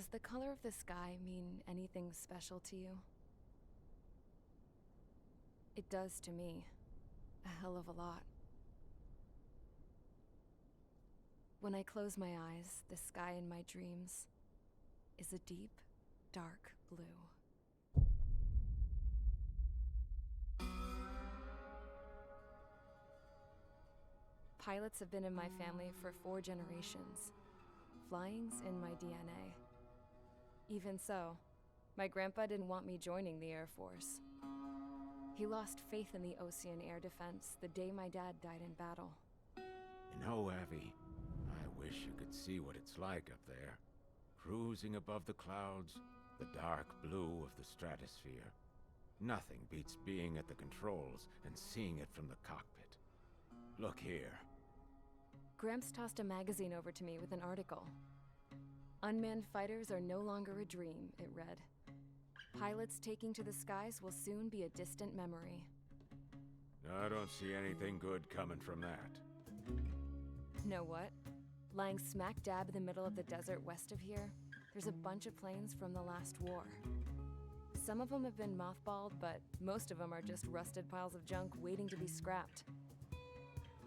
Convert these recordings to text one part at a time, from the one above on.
Does the color of the sky mean anything special to you? It does to me. A hell of a lot. When I close my eyes, the sky in my dreams is a deep, dark blue. Pilots have been in my family for 4 generations. Flying's in my DNA. Even so, my grandpa didn't want me joining the Air Force. He lost faith in the Osean Air Defense the day my dad died in battle. You know, Abby, I wish you could see what it's like up there. Cruising above the clouds, the dark blue of the stratosphere. Nothing beats being at the controls and seeing it from the cockpit. Look here. Gramps tossed a magazine over to me with an article. Unmanned fighters are no longer a dream, it read. Pilots taking to the skies will soon be a distant memory. I don't see anything good coming from that. Know what? Lying smack dab in the middle of the desert west of here, there's a bunch of planes from the last war. Some of them have been mothballed, but most of them are just rusted piles of junk waiting to be scrapped.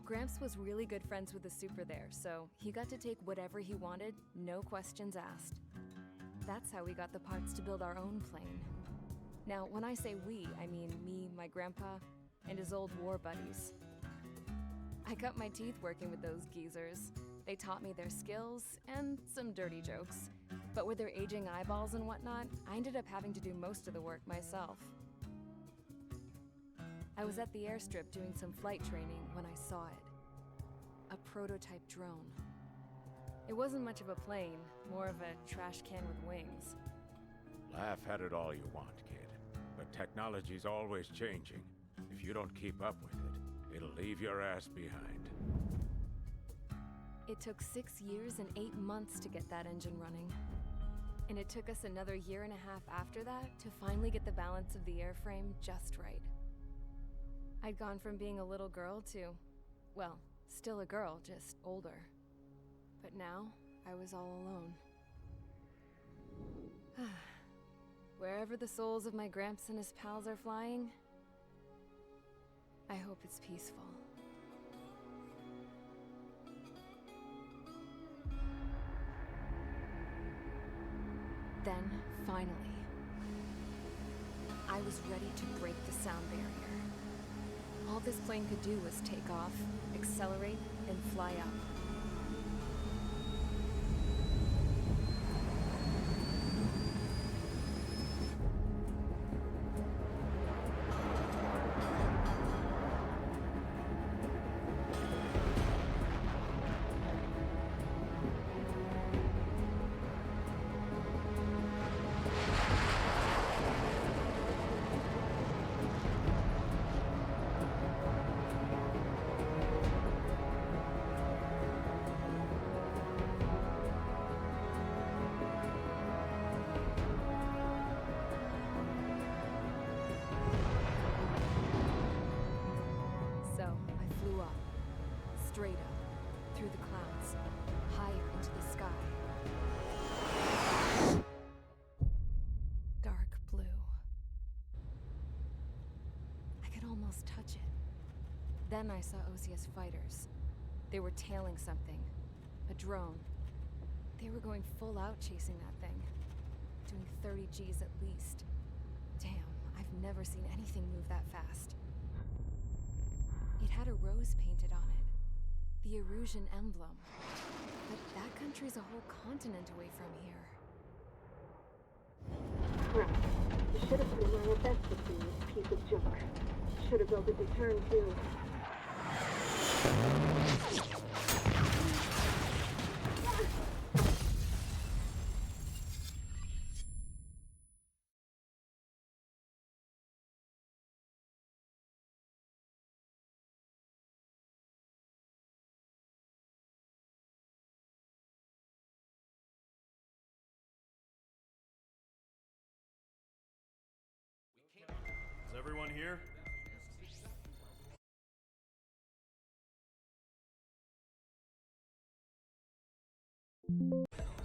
Gramps was really good friends with the super there, so he got to take whatever he wanted, no questions asked. That's how we got the parts to build our own plane. Now, when I say we, I mean me, my grandpa, and his old war buddies. I cut my teeth working with those geezers. They taught me their skills and some dirty jokes. But with their aging eyeballs and whatnot, I ended up having to do most of the work myself. I was at the airstrip doing some flight training when I saw it. A prototype drone. It wasn't much of a plane, more of a trash can with wings. Laugh at it all you want, kid. But technology's always changing. If you don't keep up with it, it'll leave your ass behind. It took 6 years and 8 months to get that engine running. And it took us another 1.5 years after that to finally get the balance of the airframe just right. I'd gone from being a little girl to, well, still a girl, just older. But now, I was all alone. Wherever the souls of my Gramps and his pals are flying, I hope it's peaceful. Then, finally, I was ready to break the sound barrier. All this plane could do was take off, accelerate, and fly up. So, I flew up, straight up, through the clouds, higher into the sky. Dark blue. I could almost touch it. Then I saw Osius fighters. They were tailing something. A drone. They were going full out chasing that thing. Doing 30 Gs at least. Damn, I've never seen anything move that fast. It had a rose painted on it. The Erusian emblem. But that country's a whole continent away from here. Crap. You should have put in my best to see this piece of junk. Should have built a return too. Is everyone here?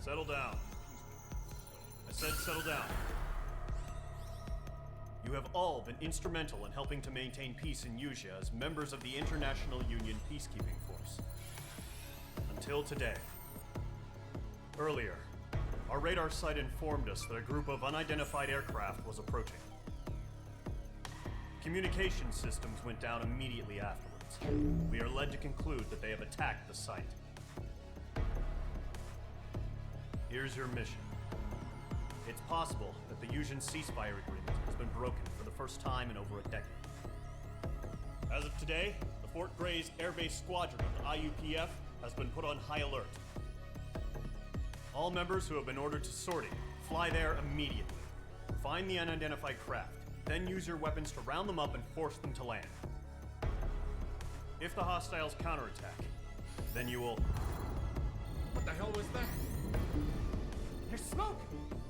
Settle down. I said settle down. You have all been instrumental in helping to maintain peace in Yuzha as members of the International Union Peacekeeping Force. Until today. Earlier, our radar site informed us that a group of unidentified aircraft was approaching. Communication systems went down immediately afterwards. We are led to conclude that they have attacked the site. Here's your mission. It's possible that the Yuzhan ceasefire agreement has been broken for the first time in over a decade. As of today, the Fort Grays Air Base Squadron of the IUPF has been put on high alert. All members who have been ordered to sortie, fly there immediately. Find the unidentified craft, then use your weapons to round them up and force them to land. If the hostiles counterattack, then you will... What the hell was that? There's smoke!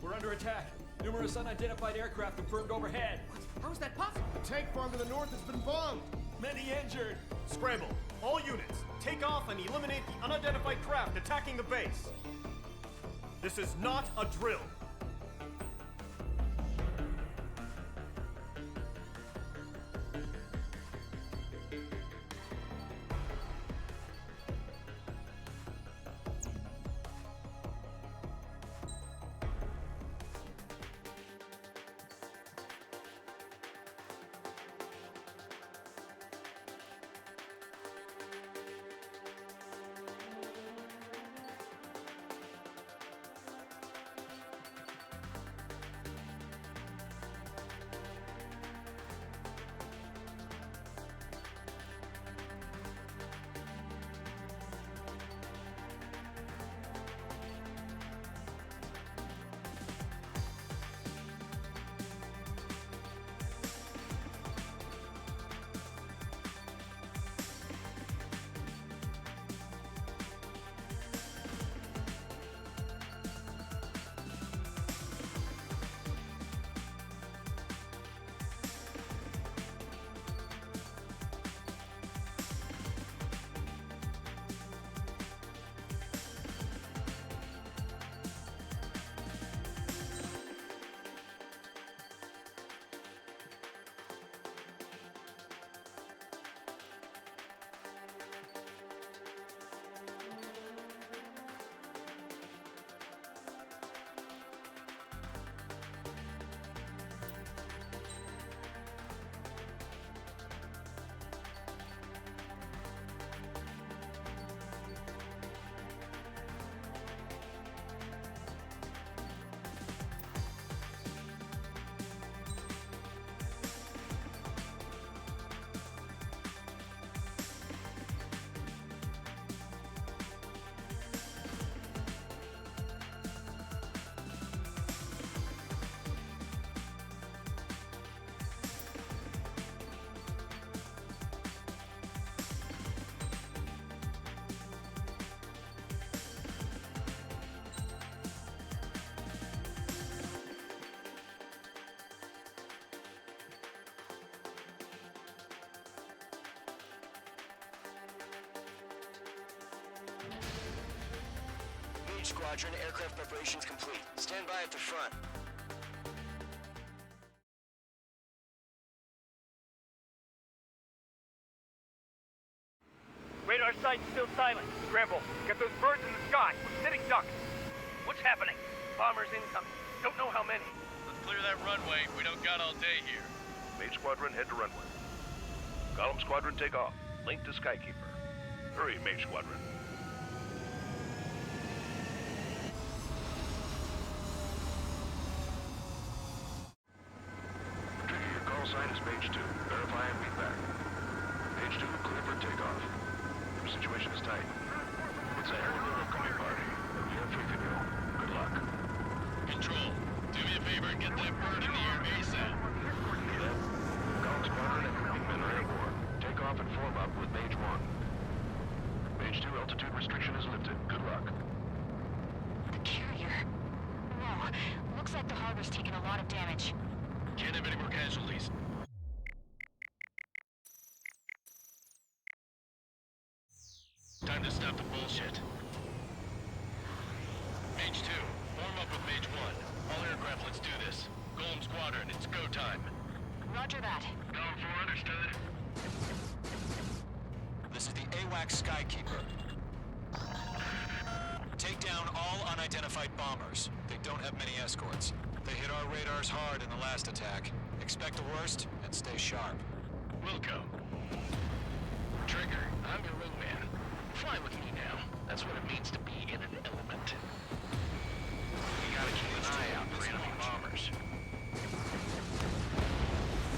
We're under attack. Numerous unidentified aircraft confirmed overhead. What? How is that possible? The tank farm to the north has been bombed! Many injured. Scramble! All units, take off and eliminate the unidentified craft attacking the base! This is not a drill! Squadron, aircraft preparations complete. Stand by at the front. Radar site's still silent. Scramble. Get those birds in the sky. We're sitting ducks. What's happening? Bombers incoming. Don't know how many. Let's clear that runway. We don't got all day here. Mage Squadron, head to runway. Column Squadron, take off. Link to Skykeeper. Hurry, Mage Squadron. Trigger, your call sign is Mage 2. Verify and meet back. Mage 2, clear for takeoff. Your situation is tight. It's a hell of a welcoming party. We have faith in you. Good luck. Control, do me a favor and get that bird in the air ASAP. Yeah. Column Squadron and Wingmen are airborne. Take off and form up with Mage 1. Mage 2, altitude restriction is lifted. Good luck. The carrier. Whoa. Looks like the harbor's taken a lot of damage. Can't have any more casualties. Time to stop the bullshit. Mage 2, form up with Mage 1. All air Squadron, it's go time. Roger that. Going for understood. This is the AWACS Skykeeper. Take down all unidentified bombers. They don't have many escorts. They hit our radars hard in the last attack. Expect the worst and stay sharp. Wilco. Trigger, I'm your wingman. Fly with me now. That's what it means to be in an element. You gotta keep an eye out for enemy bombers.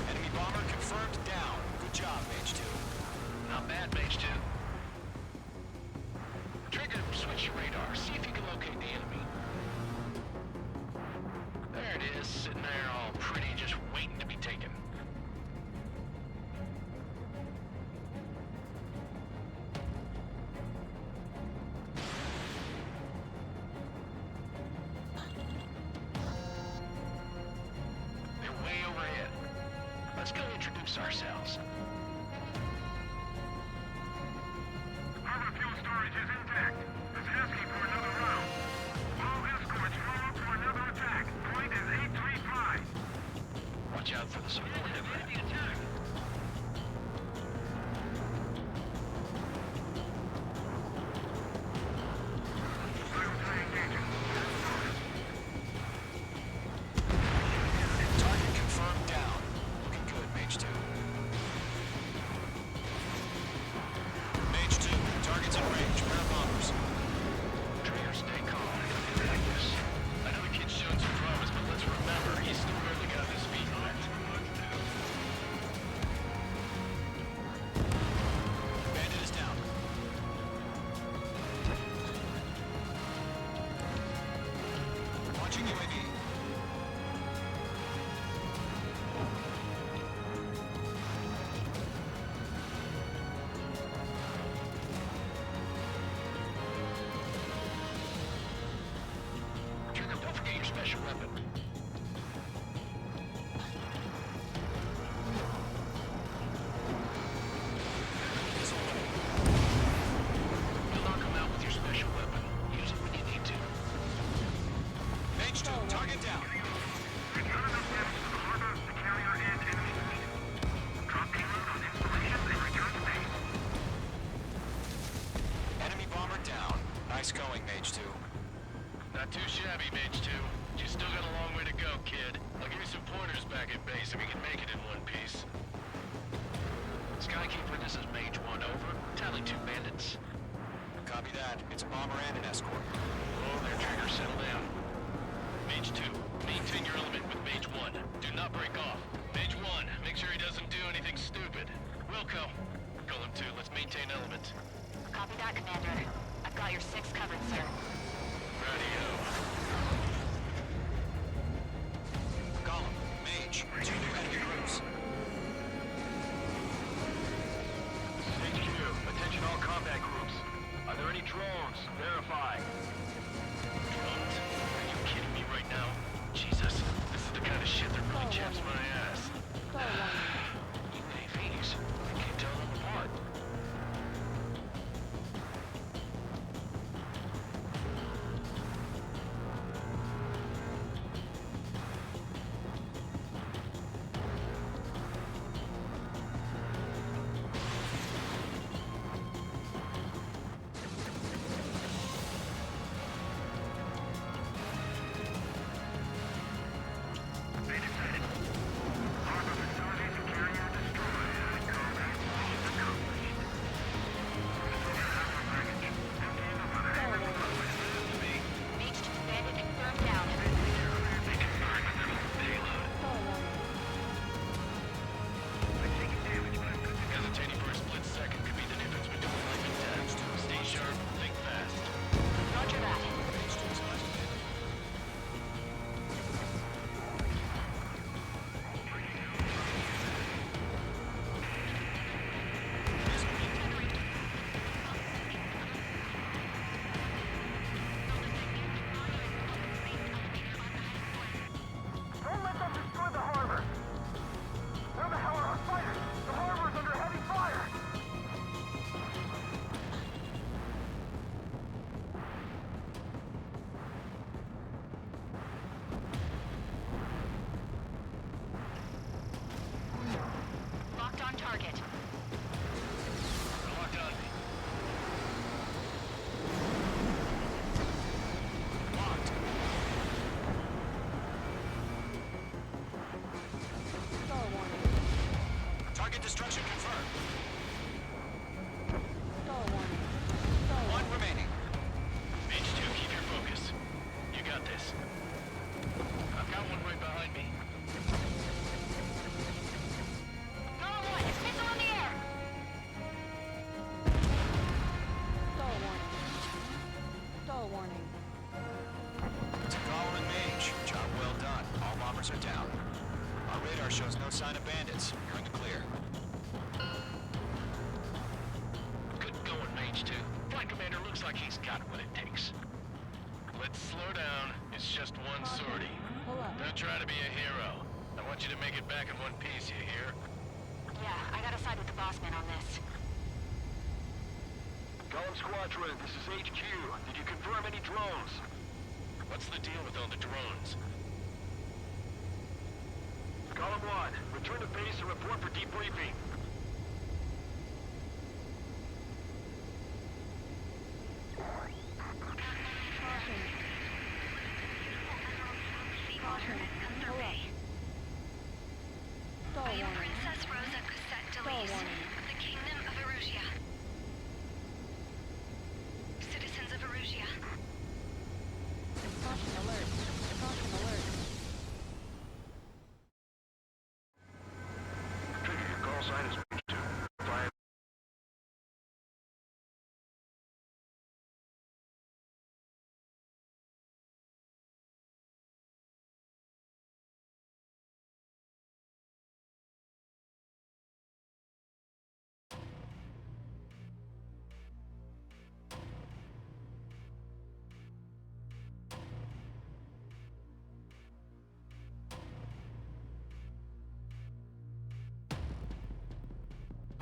Enemy bomber confirmed down. Good job, Mage 2. Not bad, Mage 2. Trigger, switch your radar. See if you can locate the enemy. There it is, sitting there all pretty, just waiting to be taken. They're way overhead. Let's go introduce ourselves. Our fuel storage is intact. It's asking for another round. All escorts follow to another attack. Point is 835. Watch out for the support impact. Target confirmed down. Looking good, Mage 2. Mage 2, target's in range. Pair of bombers. Trigger, stay calm. It'll be like this. I know the kid's shown some promise, but let's remember, he's still barely got his feet wet. Bandit is down. Launching UAV. Trigger, don't forget your special weapon. You'll knock him out with your special weapon. Use it when you need to. Mage 2, target down. We've done enough damage to the harbor, the carrier, and enemy fleet. Drop payload on installation and return to base. Enemy bomber down. Nice going, Mage 2. Not too shabby, Mage 2. You still got a long way to go, kid. I'll give you some pointers back at base if we can make it in one piece. Skykeeper, this is Mage 1, over. Tally 2 bandits. Copy that. It's a bomber and an escort. Oh, there, Trigger, settle down. Mage 2, maintain your element with Mage 1. Do not break off. Mage 1, make sure he doesn't do anything stupid. Wilco, call him 2, let's maintain element. Copy that, Commander. I've got your 6 covered, sir. Radio. Column, Mage, 2 new enemy groups. HQ, attention all combat groups. Are there any drones? Verify. Drones? Are you kidding me right now? Jesus, this is the kind of shit that really chaps my ass. UAVs? I can't tell them apart. H2. Flight commander looks like he's got what it takes. Let's slow down. It's just one sortie. Don't try to be a hero. I want you to make it back in one piece, you hear? Yeah, I gotta side with the boss man on this. Column Squadron, this is HQ. Did you confirm any drones? What's the deal with all the drones? Column 1, return to base and report for debriefing. I am Princess Rosa Cassette Delise of the Kingdom of Erusia. Citizens of Erusia. Caution alert. Caution alert. Trigger, your call sign is page 2. Fire.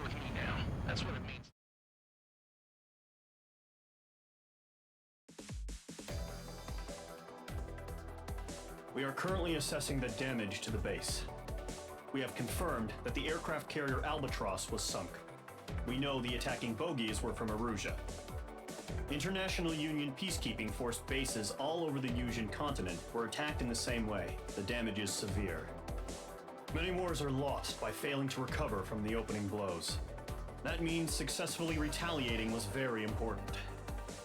With me now. That's what it means. We are currently assessing the damage to the base. We have confirmed that the aircraft carrier Albatross was sunk. We know the attacking bogies were from Erusia. International Union peacekeeping force bases all over the Yusian continent were attacked in the same way. The damage is severe. Many wars are lost by failing to recover from the opening blows. That means successfully retaliating was very important.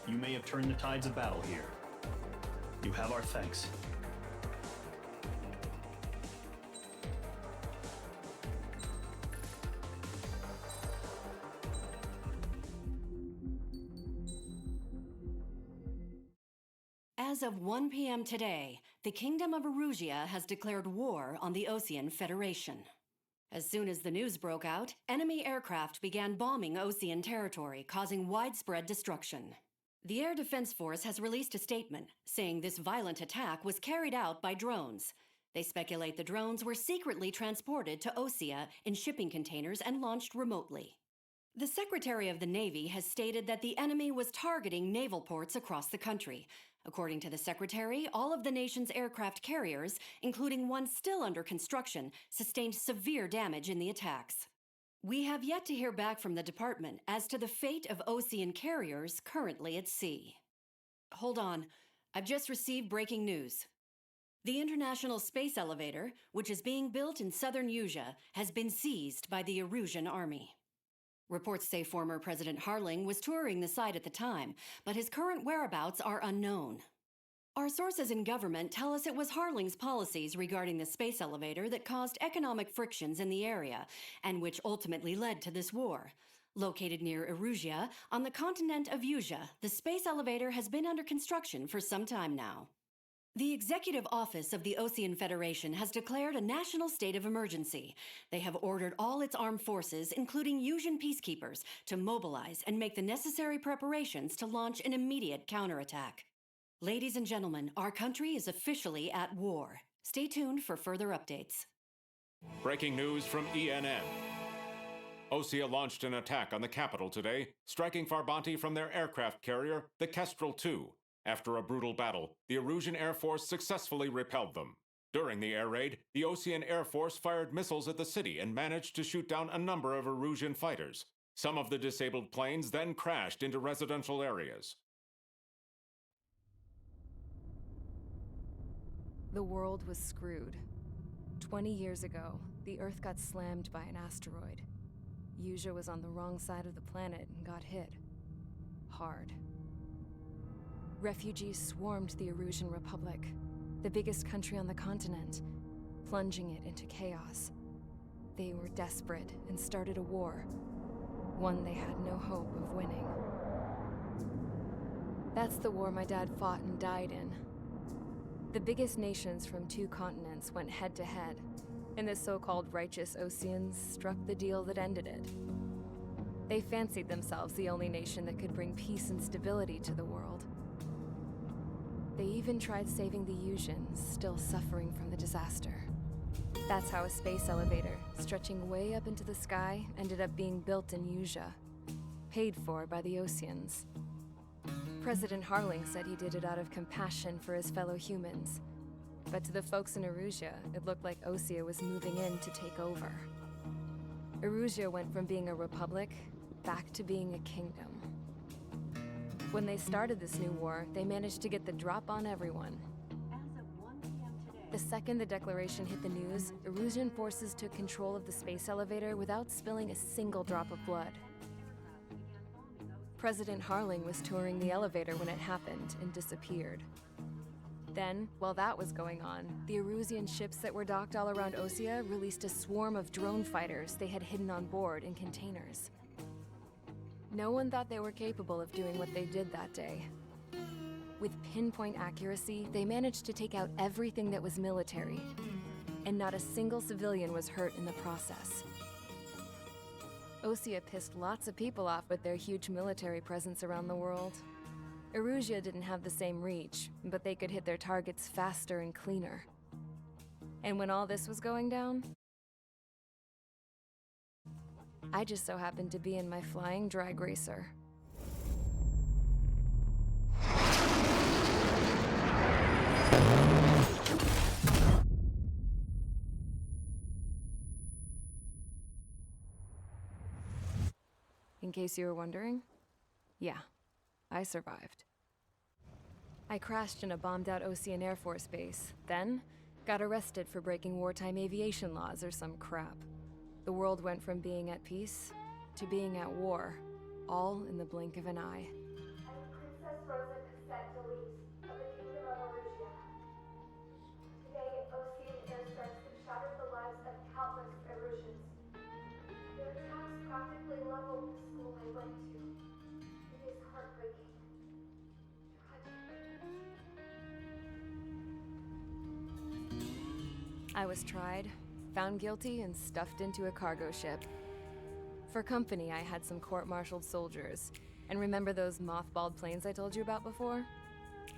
You may have turned the tides of battle here. You have our thanks. As of 1 p.m. today, the Kingdom of Erusia has declared war on the Osean Federation. As soon as the news broke out, enemy aircraft began bombing Osean territory, causing widespread destruction. The Air Defense Force has released a statement saying this violent attack was carried out by drones. They speculate the drones were secretly transported to Osea in shipping containers and launched remotely. The Secretary of the Navy has stated that the enemy was targeting naval ports across the country. According to the Secretary, all of the nation's aircraft carriers, including one still under construction, sustained severe damage in the attacks. We have yet to hear back from the department as to the fate of Osean carriers currently at sea. Hold on, I've just received breaking news. The International Space Elevator, which is being built in southern Yusia, has been seized by the Erusian army. Reports say former President Harling was touring the site at the time, but his current whereabouts are unknown. Our sources in government tell us it was Harling's policies regarding the space elevator that caused economic frictions in the area, and which ultimately led to this war. Located near Erusia, on the continent of Yusia, the space elevator has been under construction for some time now. The Executive Office of the Osean Federation has declared a national state of emergency. They have ordered all its armed forces, including Yusian peacekeepers, to mobilize and make the necessary preparations to launch an immediate counterattack. Ladies and gentlemen, our country is officially at war. Stay tuned for further updates. Breaking news from ENN. Osea launched an attack on the capital today, striking Farbanti from their aircraft carrier, the Kestrel II. After a brutal battle, the Erusian Air Force successfully repelled them. During the air raid, the Osean Air Force fired missiles at the city and managed to shoot down a number of Erusian fighters. Some of the disabled planes then crashed into residential areas. The world was screwed. 20 years ago, the Earth got slammed by an asteroid. Yusia was on the wrong side of the planet and got hit. Hard. Refugees swarmed the Erusian Republic, the biggest country on the continent, plunging it into chaos. They were desperate and started a war, one they had no hope of winning. That's the war my dad fought and died in. The biggest nations from 2 continents went head-to-head, and the so-called righteous Oseans struck the deal that ended it. They fancied themselves the only nation that could bring peace and stability to the world. They even tried saving the Yusians, still suffering from the disaster. That's how a space elevator, stretching way up into the sky, ended up being built in Yuzha, paid for by the Oseans. President Harling said he did it out of compassion for his fellow humans. But to the folks in Erusea, it looked like Osea was moving in to take over. Erusea went from being a republic back to being a kingdom. When they started this new war, they managed to get the drop on everyone. The second the declaration hit the news, Erusian forces took control of the space elevator without spilling a single drop of blood. President Harling was touring the elevator when it happened and disappeared. Then, while that was going on, the Erusian ships that were docked all around Osea released a swarm of drone fighters they had hidden on board in containers. No one thought they were capable of doing what they did that day. With pinpoint accuracy, they managed to take out everything that was military, and not a single civilian was hurt in the process. Osea pissed lots of people off with their huge military presence around the world. Erusea didn't have the same reach, but they could hit their targets faster and cleaner. And when all this was going down, I just so happened to be in my flying drag racer. In case you were wondering, yeah, I survived. I crashed in a bombed-out Osean Air Force base, then got arrested for breaking wartime aviation laws or some crap. The world went from being at peace to being at war, all in the blink of an eye. I am Princess Rosa Cassette Delise of the Kingdom of Erusea. Today, Osean airstrikes have shattered the lives of countless Erusians. Their attacks practically leveled the school I went to. It is heartbreaking. Tragic. I was tried, found guilty, and stuffed into a cargo ship. For company, I had some court-martialed soldiers. And remember those mothballed planes I told you about before?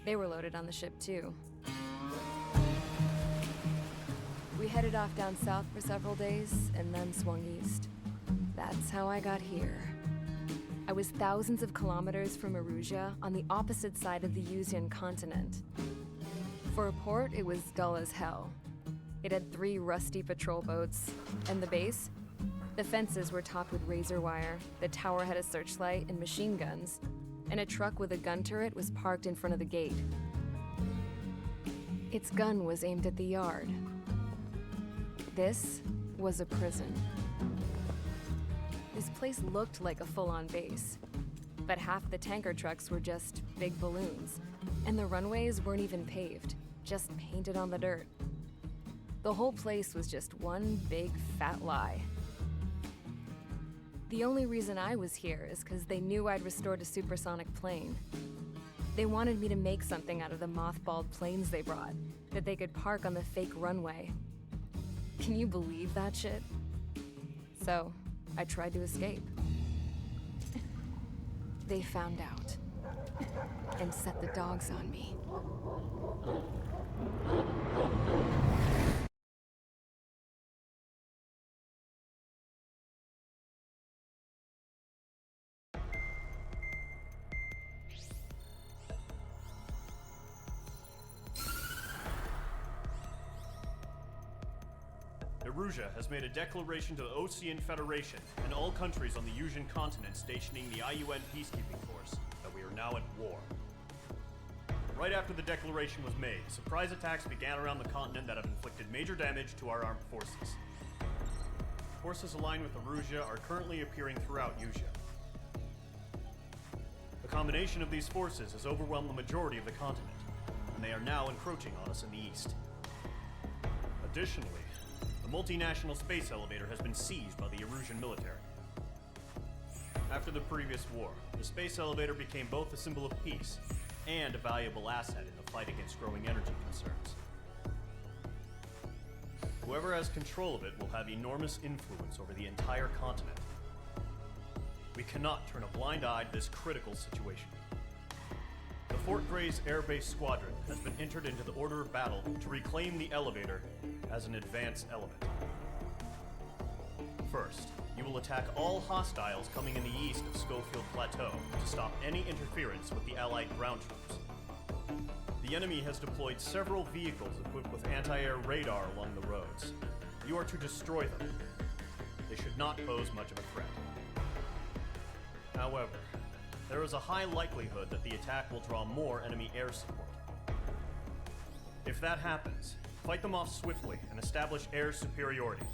They were loaded on the ship too. We headed off down south for several days, and then swung east. That's how I got here. I was thousands of kilometers from Erusea, on the opposite side of the Yusian continent. For a port, it was dull as hell. It had 3 rusty patrol boats, and the base? The fences were topped with razor wire, the tower had a searchlight and machine guns, and a truck with a gun turret was parked in front of the gate. Its gun was aimed at the yard. This was a prison. This place looked like a full-on base, but half the tanker trucks were just big balloons, and the runways weren't even paved, just painted on the dirt. The whole place was just one big fat lie. The only reason I was here is because they knew I'd restored a supersonic plane. They wanted me to make something out of the mothballed planes they brought, that they could park on the fake runway. Can you believe that shit? So, I tried to escape. They found out, and set the dogs on me. Erusea has made a declaration to the Osean Federation and all countries on the Yusian continent stationing the IUN peacekeeping force that we are now at war. Right after the declaration was made, surprise attacks began around the continent that have inflicted major damage to our armed forces. Forces aligned with Erusea are currently appearing throughout Yuzha. The combination of these forces has overwhelmed the majority of the continent, and they are now encroaching on us in the east. Additionally, the multinational space elevator has been seized by the Erusian military. After the previous war, the space elevator became both a symbol of peace and a valuable asset in the fight against growing energy concerns. Whoever has control of it will have enormous influence over the entire continent. We cannot turn a blind eye to this critical situation. The Fort Grays Air Base Squadron has been entered into the order of battle to reclaim the elevator as an advance element. First, you will attack all hostiles coming in the east of Schofield Plateau to stop any interference with the Allied ground troops. The enemy has deployed several vehicles equipped with anti-air radar along the roads. You are to destroy them. They should not pose much of a threat. However, there is a high likelihood that the attack will draw more enemy air support. If that happens, fight them off swiftly and establish air superiority.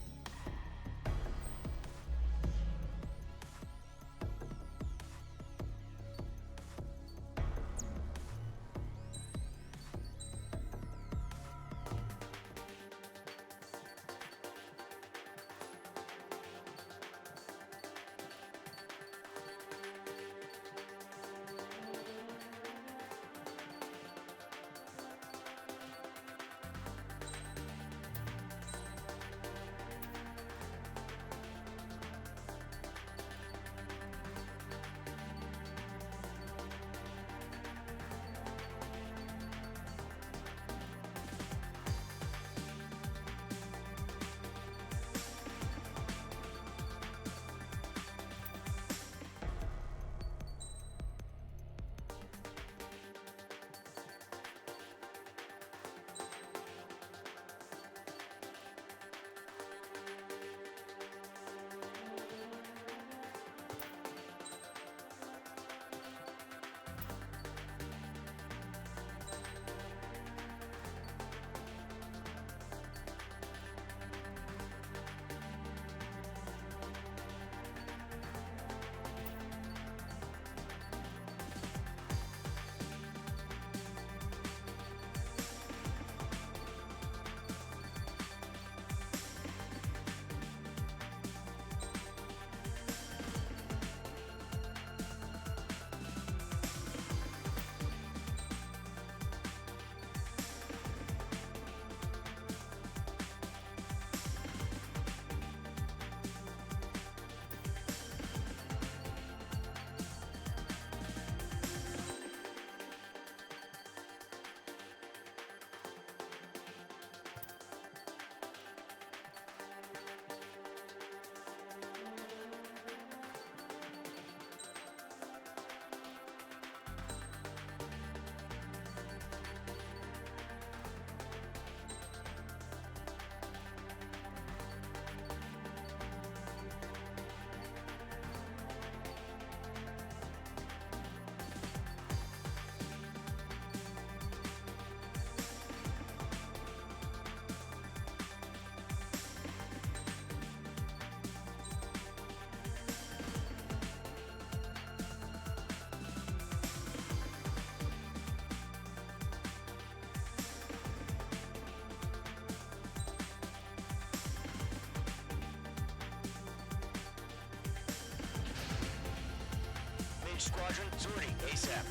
Squadron, sorting ASAP.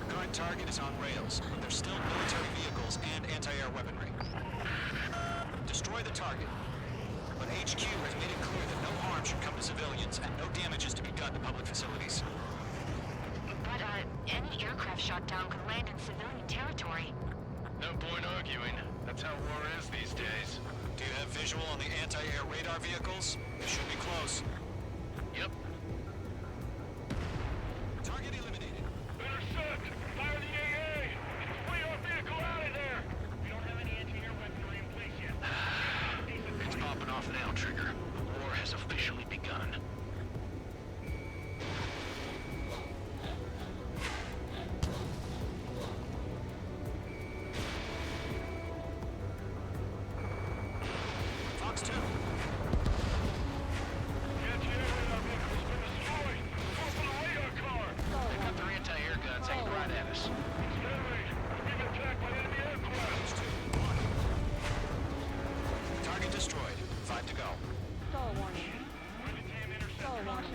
Current target is on rails, but there's still military vehicles and anti-air weaponry. Destroy the target. But HQ has made it clear that no harm should come to civilians and no damage is to be done to public facilities. But, any aircraft shot down could land in civilian territory. No point arguing. That's how war is these days. Do you have visual on the anti-air radar vehicles? They should be close. Yep. Target eliminated. Intercept! Fire the AA! Flee our vehicle out of there! We don't have any anti-air weaponry in place yet. It's popping off now, Trigger. War has officially begun. Fox 2. They got their anti-air guns aimed right at us. Target destroyed. 5 to go.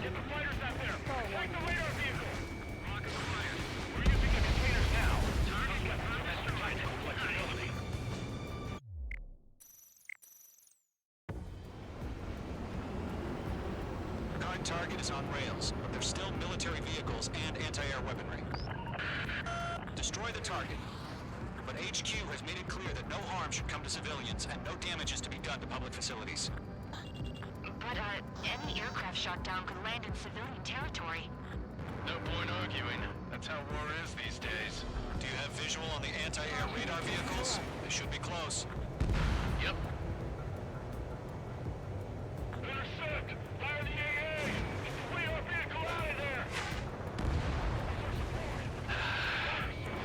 Get the fighters out there! Take the radar vehicle! Rocket fire. We're using the containers now. Target got flexibility. Target is on rails, but there's still military vehicles and anti-air weaponry. Destroy the target. But HQ has made it clear that no harm should come to civilians and no damage is to be done to public facilities. But, any aircraft shot down could land in civilian territory. No point arguing. That's how war is these days. Do you have visual on the anti-air radar vehicles? They should be close. Yep. Intercept! Fire the AA! Flee our vehicle out of there!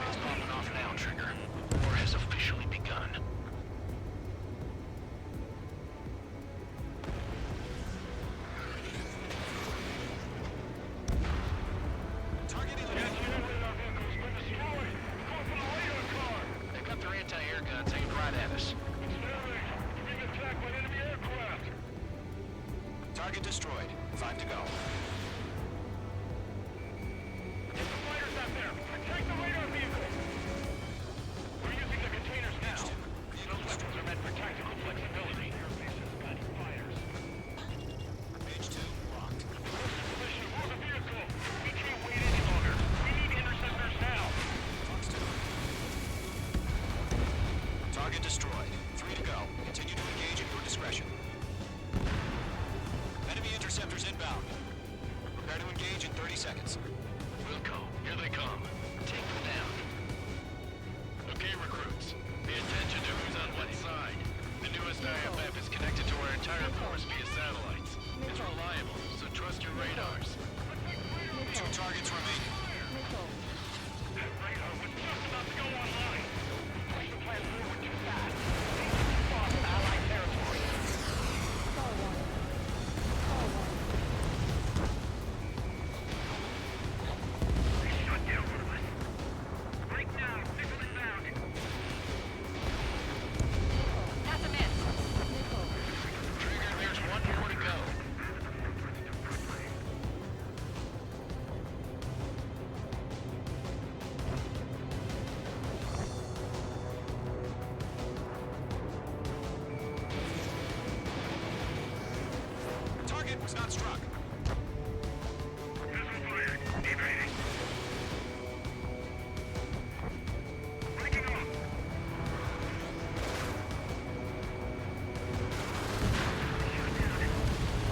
It's popping off now, Trigger. War has officially begun. Target They've got their anti-air guns aimed right at us. Being attacked by enemy aircraft! Target destroyed. 5 to go. Get the fighters out there! Protect the radar vehicle! We're using the containers now. Those weapons are meant for tactical flexibility. Page 2, locked. Position, move the vehicle! We can't wait any longer. We need interceptors now! Fox 2. Target destroyed. 3 to go. Continue to engage at your discretion. Enemy interceptors inbound. Prepare to engage in 30 seconds. Wilco, here they come. Take them down. Okay, recruits. Pay attention to who's on what side. The newest IFF is connected to our entire force via satellites. It's reliable, so trust your radars. 2 targets remaining. That radar was just about to go online! Push the plan forward too fast! Cross Allied territory! Shut down one of us! Break now! Signal inbound! That's a miss. Trigger, there's one more to go. Target was not struck. Missile fired! Evading! Breaking off!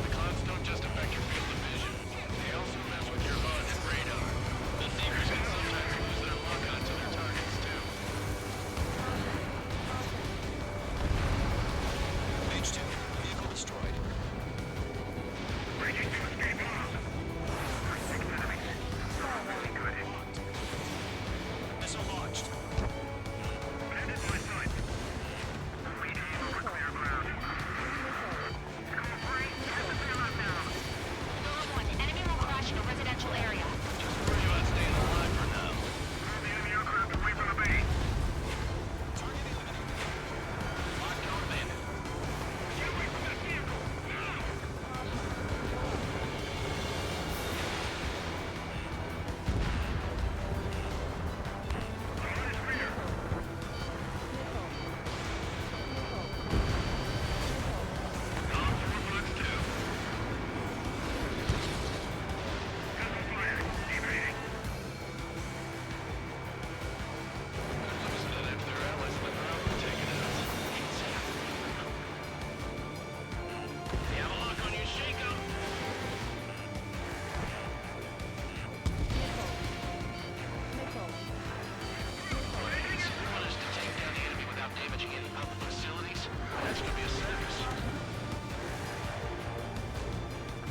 The clouds don't just affect your field of vision. They also mess with your HUD and radar. The seekers can sometimes lose their lock onto their targets, too. Page 2. Vehicle destroyed. Breaking to escape off! First 6 enemies. Really good. Missile launched. Landed my sight. We aim over clear ground. Score 3, get the payload down. Golem 1, enemy will crash in a residential area. Just worry about staying alive for now. Move the enemy aircraft away from the base. Target eliminated. Lockdown abandoned. Get away from that vehicle! Now! On his rear! Gone for Blitz 2. Missile fired. Evading. Losing it if their allies let her out and take it out. You have a lock on you, shake 'em. Want us to take down the enemy without damaging any public facilities? That's gonna be a service.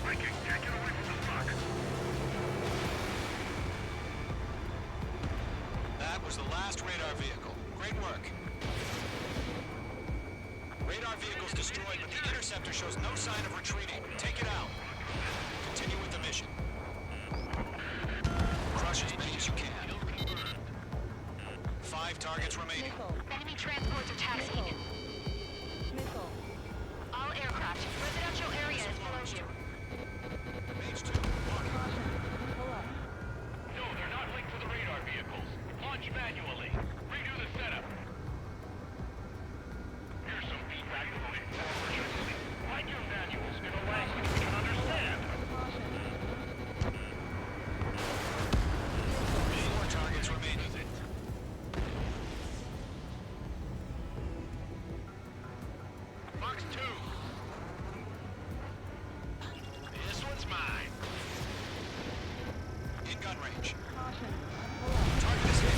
Breaking. Can't get away from the block. That was the last radar vehicle. Great work. Radar vehicle's destroyed, but the interceptor shows no sign of retreating. Take it out. Continue with the mission. Crush as many as you can. 5 targets remaining. Enemy transports are taxiing. All aircraft, residential area is below you. Page 2, locked. No, they're not linked to the radar vehicles. Launch manually. Redo the setup. Here's some feedback from the forward. Write your manuals in a language we can understand. Fox 2. This one's mine. In gun range. Target is hit.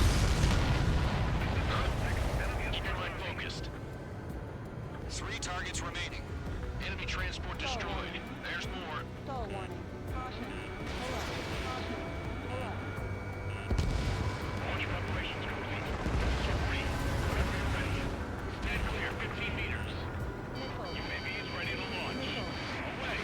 Keep your mind focused. 3 targets remaining. Enemy transport destroyed. There's more. Stall warning. Caution. Pull up. Caution. Pull up. Launch preparations complete. Get ready. Whenever you're ready. Stand clear 15 meters. Missile. UAV is ready to launch. Missile. Away.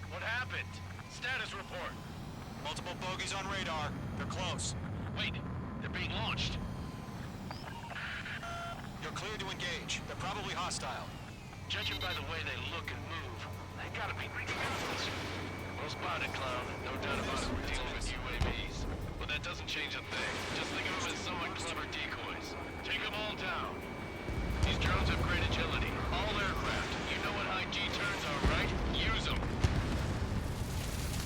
What happened? Status report. Multiple bogies on radar. They're close. Wait, they're being launched. You're cleared to engage. They're probably hostile. Judging by the way they look and move, they gotta be reconnaissance. Well spotted, Clown. No doubt about it, we're dealing with UAVs. But that doesn't change a thing. Just think of them as somewhat clever decoys. Take them all down. These drones have great agility. All aircraft. You know what high G turns are, right? Use them.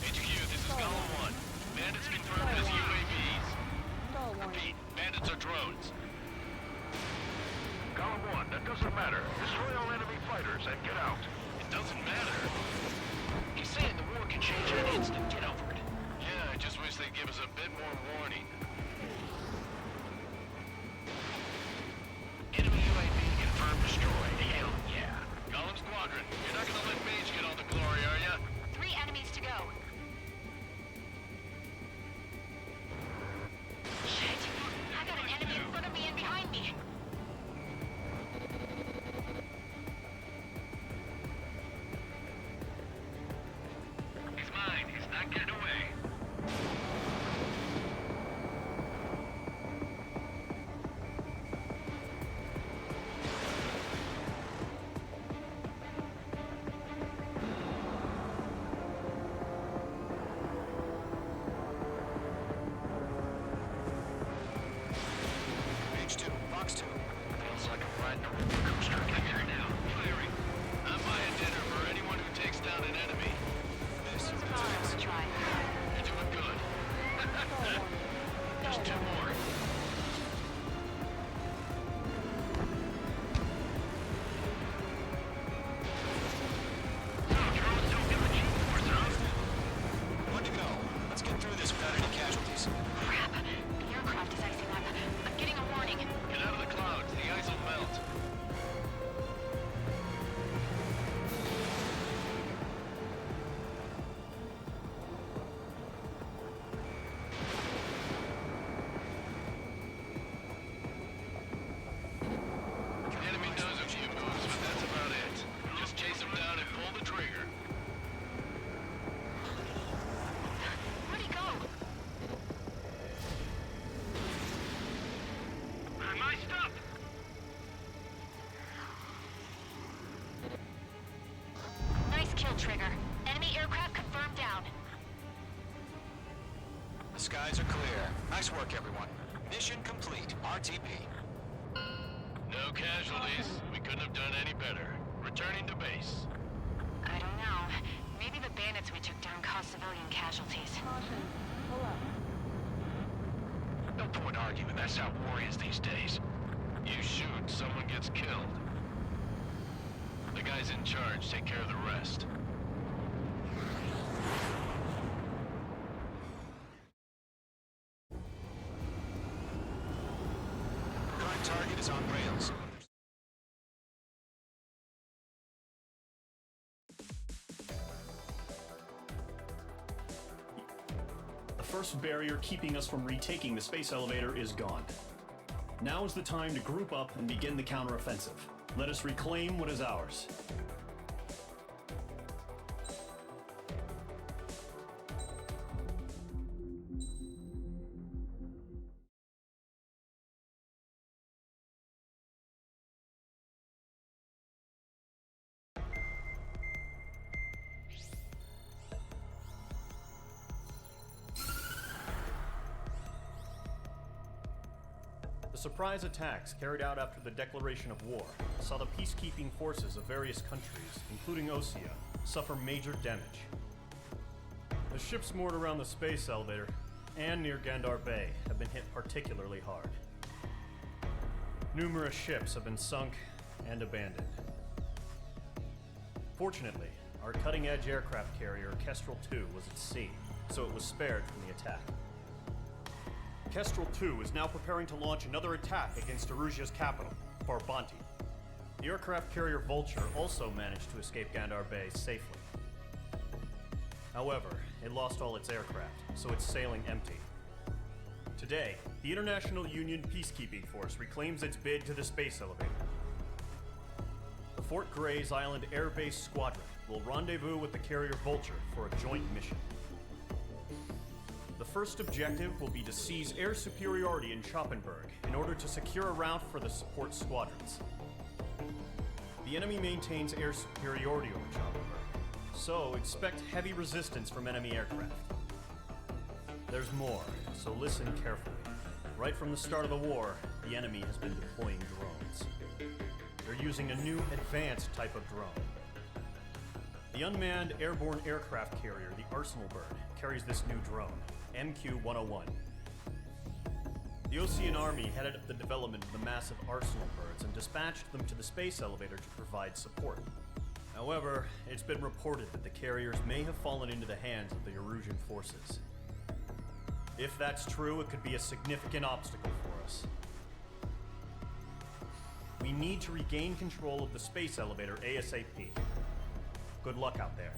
HQ, this is Golem 1. Bandits confirmed as UAVs. Stall warning. Repeat, bandits are drones. Golem 1, that doesn't matter. Destroy all enemy fighters and get out. It doesn't matter. He's saying the war can change in an instant. Get over it. Yeah, I just wish they'd give us a bit more warning. Enemy UAV confirmed destroyed. Hell yeah. Golem Squadron, you're not gonna let Mage get all the glory, are ya? 3 enemies to go. Shit! I got an enemy in front of me and behind me. He's mine. He's not getting away. H2, Fox 2. Feels like I'm riding a roller coaster. I'm here now. Firing. I'm buying dinner for anyone who takes down an enemy. This is Let's try. You're doing good. Stall warning. Just 2 more. One to go. Let's get through this without any casualties. Crap! The aircraft is icing up. I'm getting a warning. Get out of the clouds. The ice will melt. The enemy knows a few moves, but that's about it. Just chase them down and pull the trigger. Where'd he go? My stuff! Nice kill, Trigger. Enemy aircraft confirmed down. The skies are clear. Nice work, everyone. Mission complete. RTP. No casualties. We couldn't have done any better. Returning to base. I don't know. Maybe the bandits we took down caused civilian casualties. Caution. Pull up. No point arguing. That's how war is these days. You shoot, someone gets killed. The guys in charge take care of the rest. Current target is on rails. The first barrier keeping us from retaking the space elevator is gone. Now is the time to group up and begin the counteroffensive. Let us reclaim what is ours. The surprise attacks carried out after the declaration of war saw the peacekeeping forces of various countries, including Osea, suffer major damage. The ships moored around the space elevator and near Gandar Bay have been hit particularly hard. Numerous ships have been sunk and abandoned. Fortunately, our cutting-edge aircraft carrier Kestrel II was at sea, so it was spared from the attack. Kestrel II is now preparing to launch another attack against Erusia's capital, Farbanti. The aircraft carrier Vulture also managed to escape Gandar Bay safely. However, it lost all its aircraft, so it's sailing empty. Today, the International Union Peacekeeping Force reclaims its bid to the space elevator. The Fort Grays Island Air Base Squadron will rendezvous with the carrier Vulture for a joint mission. The first objective will be to seize air superiority in Schoppenberg in order to secure a route for the support squadrons. The enemy maintains air superiority over Schoppenberg, so expect heavy resistance from enemy aircraft. There's more, so listen carefully. Right from the start of the war, the enemy has been deploying drones. They're using a new advanced type of drone. The unmanned airborne aircraft carrier, the Arsenal Bird, carries this new drone, MQ-101. The Osean Army headed up the development of the massive Arsenal Birds and dispatched them to the space elevator to provide support. However, it's been reported that the carriers may have fallen into the hands of the Erusian forces. If that's true, it could be a significant obstacle for us. We need to regain control of the space elevator ASAP. Good luck out there.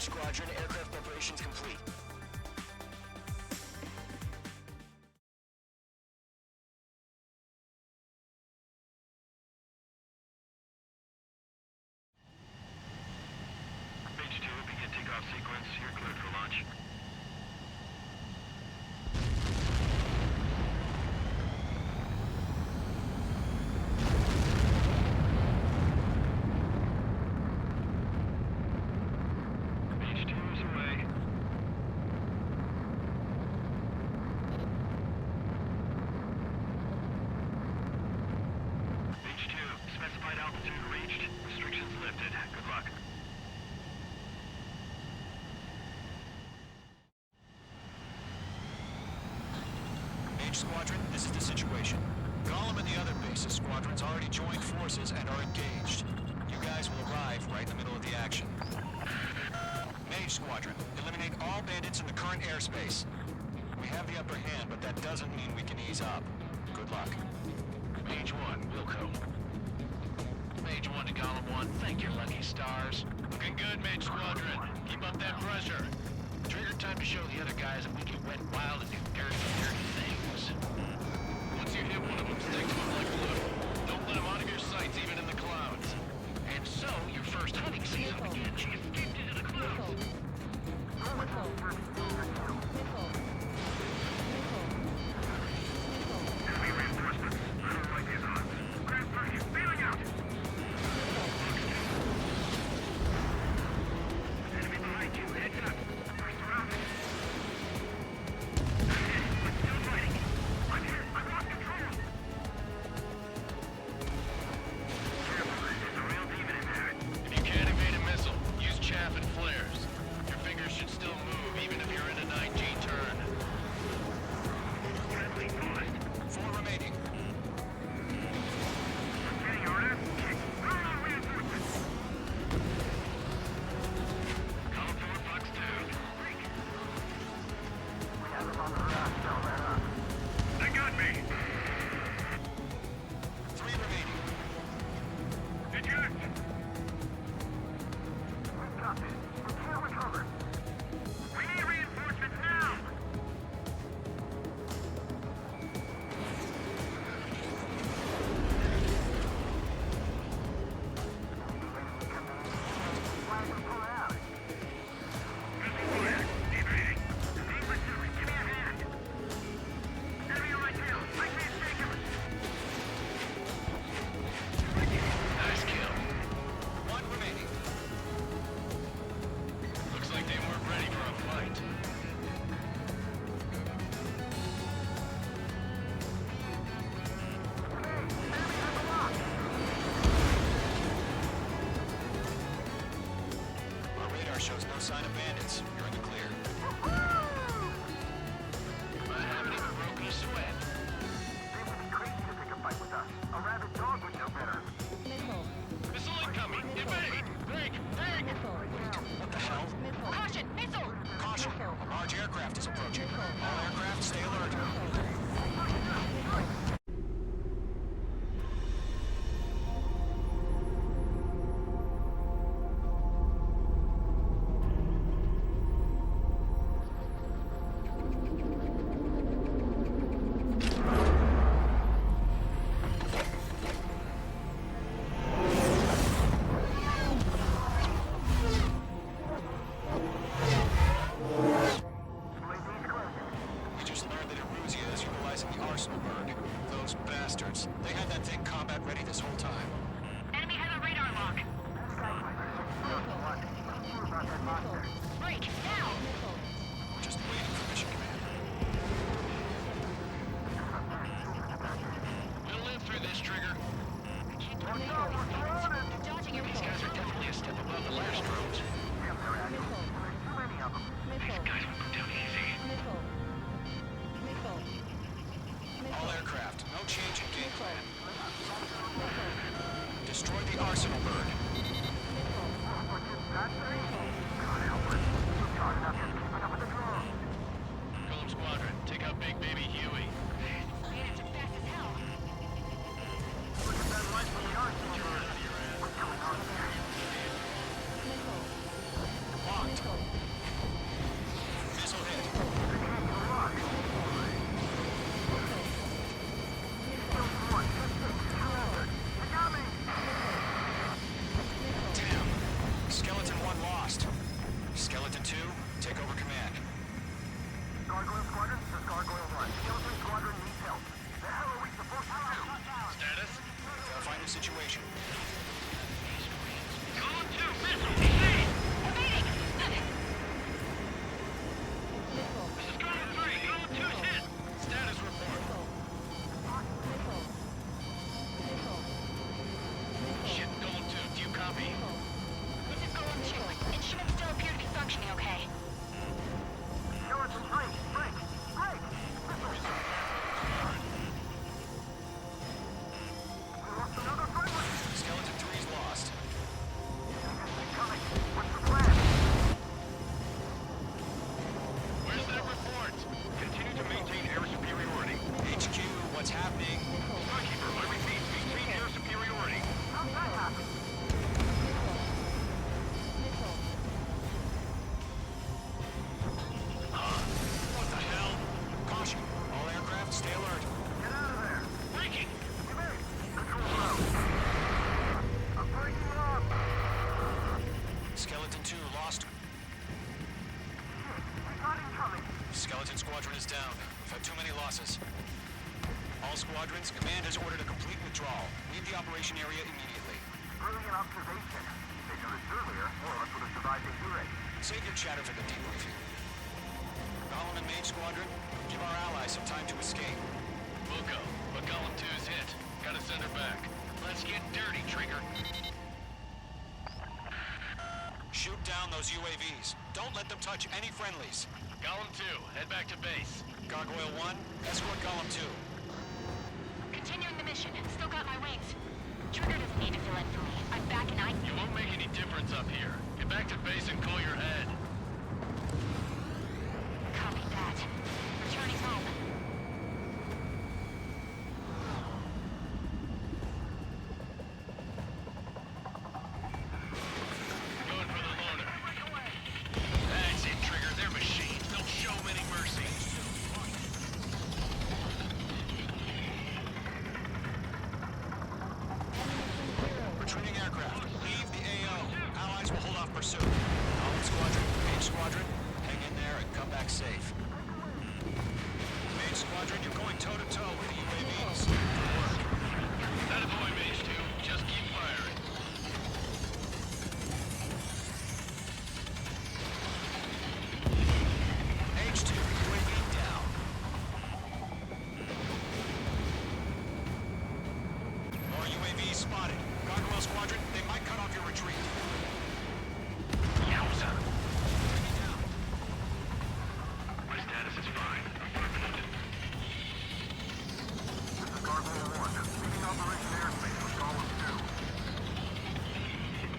Squadron, aircraft preparations complete. H2, begin takeoff sequence. You're cleared for launch. Mage Squadron, this is the situation. Gollum and the other bases squadrons already joined forces and are engaged. You guys will arrive right in the middle of the action. Mage Squadron, eliminate all bandits in the current airspace. We have the upper hand, but that doesn't mean we can ease up. Good luck. Mage 1, Wilco. Mage 1 to Column 1, thank your lucky stars. Looking good, Mage Squadron. Keep up that pressure. Trigger time to show the other guys that we can wet wild and do dirty things. Once you hit one of them, stick to them like glue. Don't let them out of your sights, even in the clouds. And so, your first hunting season begins. You escaped into the clouds. Enemy reinforcements. I don't like these odds. Grand Party, bailing out! Enemy behind you, heads up. We're surrounded. I'm hit, but still fighting. I'm hit, I've lost control. Careful, there's a real demon in there. If you can't evade a missile, use chaff and flares. Your fingers should still move, even if you're in a 9G turn. Friendly paused. 4 remaining. Getting order. Kick. Roll on reinforcements. Column 4, Fox 2. Break. We have them on the raft. Don't let up. They got me. 3 remaining. Eject. We've got this. We can't recover. We need reinforcements now. Nice kill. 1 remaining. Looks like they weren't ready for a fight. Our radar shows no sign of bandits. You're in the clear. I haven't even broken a sweat. They would be crazy to pick a fight with us. A rabid dog would know better. Missile incoming! Evade! Break! Break! What the hell? Caution! Missile! Caution! A large aircraft is approaching. All aircraft, stay alert. We just learned that Eruzia is utilizing the Arsenal bird. Those bastards. They had that thing combat ready this whole time. Enemy has a radar lock. Break! Now! We're just waiting for mission command. We'll live through this, Trigger. They're dodging These guys are definitely a step above the last drones. These guys will go down easy. All aircraft, no change in game plan. Destroy the Arsenal bird. Skeleton 2 lost. We got incoming. Skeleton Squadron is down. We've had too many losses. All squadrons, command has ordered a complete withdrawal. Leave the operation area immediately. Brilliant observation. They noticed earlier, more of us would have survived the heat. Save your chatter for the debriefing. Golem and Mage Squadron, give our allies some time to escape. We'll go, but Golem 2's hit. Gotta send her back. Let's get dirty, Trigger. Shoot down those UAVs. Don't let them touch any friendlies. Golem 2, head back to base. Gargoyle 1, escort Golem 2. Continuing the mission. Still got my wings. Trigger doesn't need to fill in for me. I'm back and You won't make any difference up here. Get back to base and call your head. Copy that. Returning home. Going for the loader. That's it, Trigger. They're machines. Don't show them any mercy. Retreating aircraft. Leave the AO. Allies will hold off pursuit. Golem Squadron, Mage Squadron, hang in there and come back safe. Mage Squadron, you're going toe-to-toe with the UAVs. Good work. That a boy, Mage 2. Just keep firing. H2, UAV down. More UAVs spotted. Gargoyle Squadron, they might cut off your retreat. Yowza. Enemy down. My status is fine. Affirmative. This is Gargoyle 1. Leaving Operation Airspace with Golem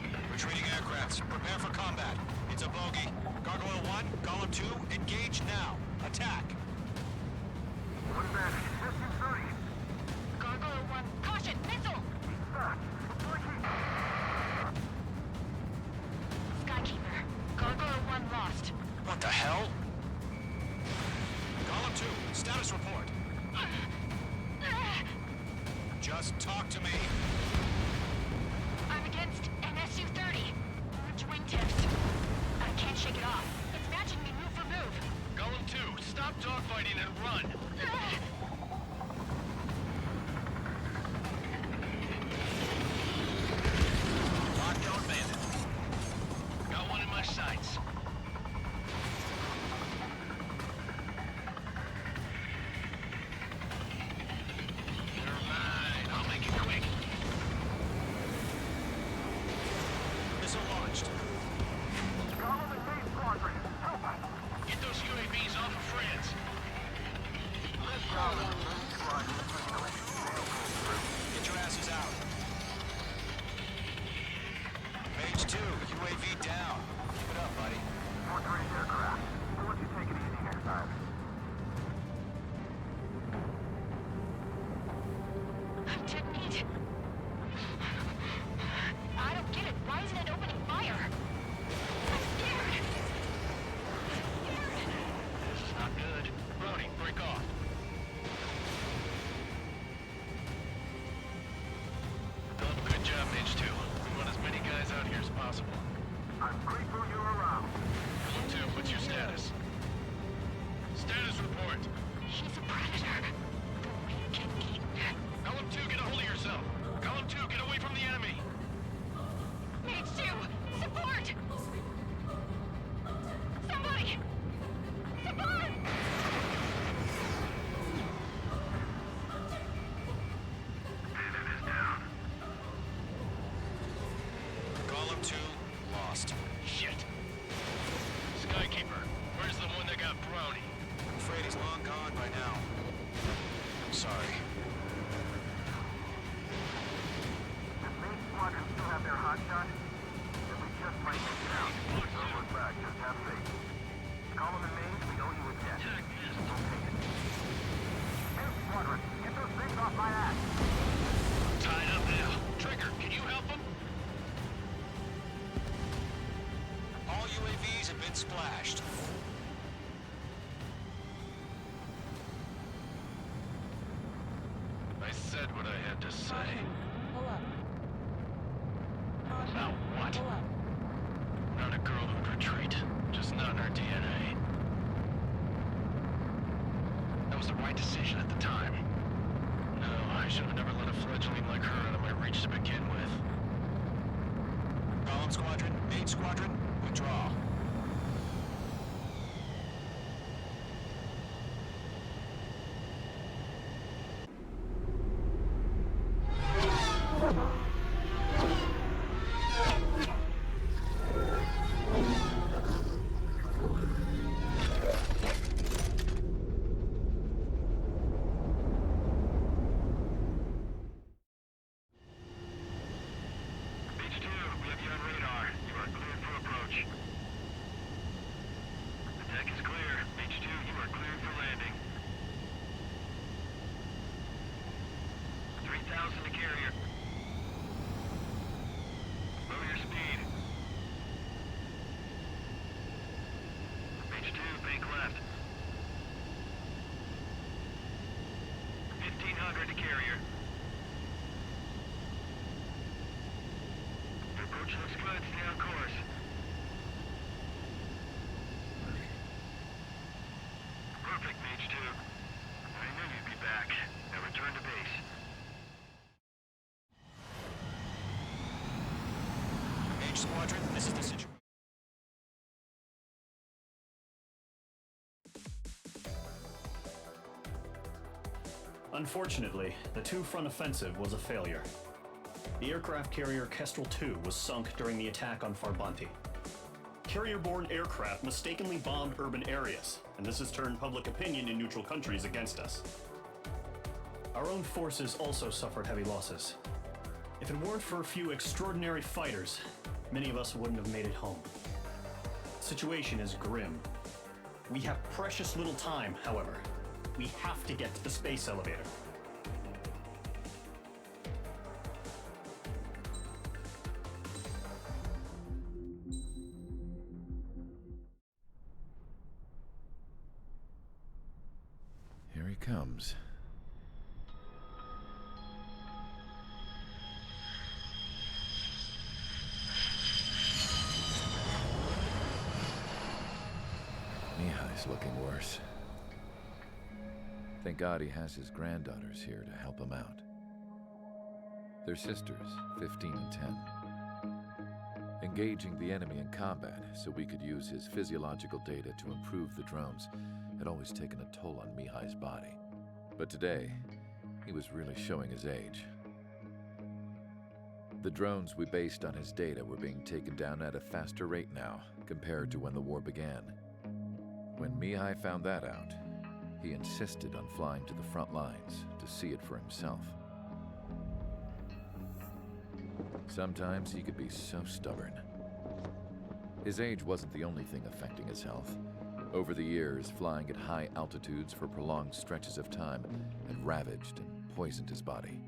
2. Retreating aircrafts, prepare for combat. It's a bogey. Gargoyle 1, Golem 2, engage now. Attack. One advantage. Distance 30. Gargoyle 1. Caution! Missile! Back. Skykeeper. Gargoyle 1 lost. What the hell? Golem 2, status report. Just talk to me. I'm against an SU-30. Orange wingtips. I can't shake it off. It's matching me move for move. Golem 2, stop dogfighting and run. Lockdown bandit. Got one in my sights. Never mind, I'll make it quick. Missile launched. Golem and Mage Squadron. Help us. Get those UAVs off of France. Golem and Mage Squadron. Get your asses out. Mage 2, UAV down. Keep it up, buddy. More British aircraft. We'll let you take it easy next time. I'm dead meat. I don't get it. Why isn't it opening fire? I'm scared. This is not good. Brody, break off. Done a good job, Mage 2. We want as many guys out here as possible. I'm grateful you're around. Golem 2, what's your status? Status report. He's a predator. The weak can eat. Golem 2, get a hold of yourself. Golem 2, get away from the enemy. Mage 2, support! Somebody! Support! Golem 2, lost. Shit. Skykeeper, where's the one that got Brownie? I'm afraid he's long gone by now. I'm sorry. Does Mage Squadron still have their hotshot? Then we just might make it out. Don't look back. Just have faith. Golem and Mage, we owe you a debt. We'll pay it. Mage Squadron, get those things off my ass. Tied up now. Trigger, can you help him? All UAVs have been splashed. I said what I had to say. Pull up. Now what? Pull up. Not a trait, just not in our DNA. That was the right decision at the time. No, I should have never let a fledgling like her out of my reach to begin with. Column Squadron, Main Squadron, withdraw. Squadron, this is the situation. Unfortunately, the two-front offensive was a failure. The aircraft carrier Kestrel II was sunk during the attack on Farbanti. Carrier-borne aircraft mistakenly bombed urban areas, and this has turned public opinion in neutral countries against us. Our own forces also suffered heavy losses. If it weren't for a few extraordinary fighters, many of us wouldn't have made it home. The situation is grim. We have precious little time, however. We have to get to the space elevator. Here he comes. Mihai's looking worse. Thank God he has his granddaughters here to help him out. They're sisters, 15 and 10. Engaging the enemy in combat so we could use his physiological data to improve the drones had always taken a toll on Mihai's body. But today, he was really showing his age. The drones we based on his data were being taken down at a faster rate now compared to when the war began. When Mihai found that out, he insisted on flying to the front lines to see it for himself. Sometimes he could be so stubborn. His age wasn't the only thing affecting his health. Over the years, flying at high altitudes for prolonged stretches of time had ravaged and poisoned his body.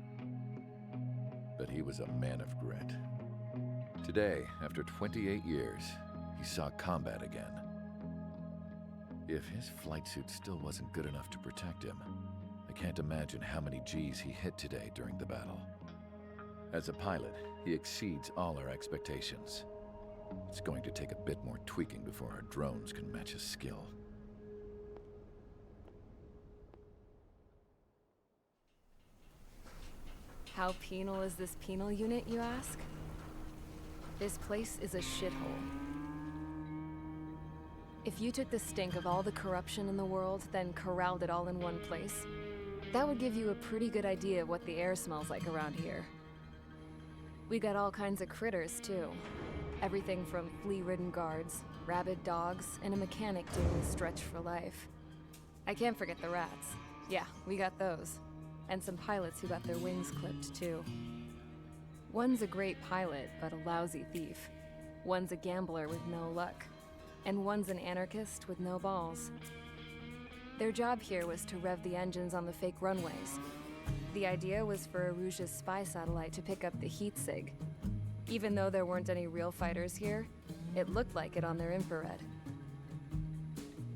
But he was a man of grit. Today, after 28 years, he saw combat again. If his flight suit still wasn't good enough to protect him, I can't imagine how many Gs he hit today during the battle. As a pilot, he exceeds all our expectations. It's going to take a bit more tweaking before our drones can match his skill. How penal is this penal unit, you ask? This place is a shithole. If you took the stink of all the corruption in the world, then corralled it all in one place, that would give you a pretty good idea of what the air smells like around here. We got all kinds of critters, too. Everything from flea-ridden guards, rabid dogs, and a mechanic doing the stretch for life. I can't forget the rats. Yeah, we got those. And some pilots who got their wings clipped, too. One's a great pilot, but a lousy thief. One's a gambler with no luck. And one's an anarchist with no balls. Their job here was to rev the engines on the fake runways. The idea was for Erusia's spy satellite to pick up the heat sig. Even though there weren't any real fighters here, it looked like it on their infrared.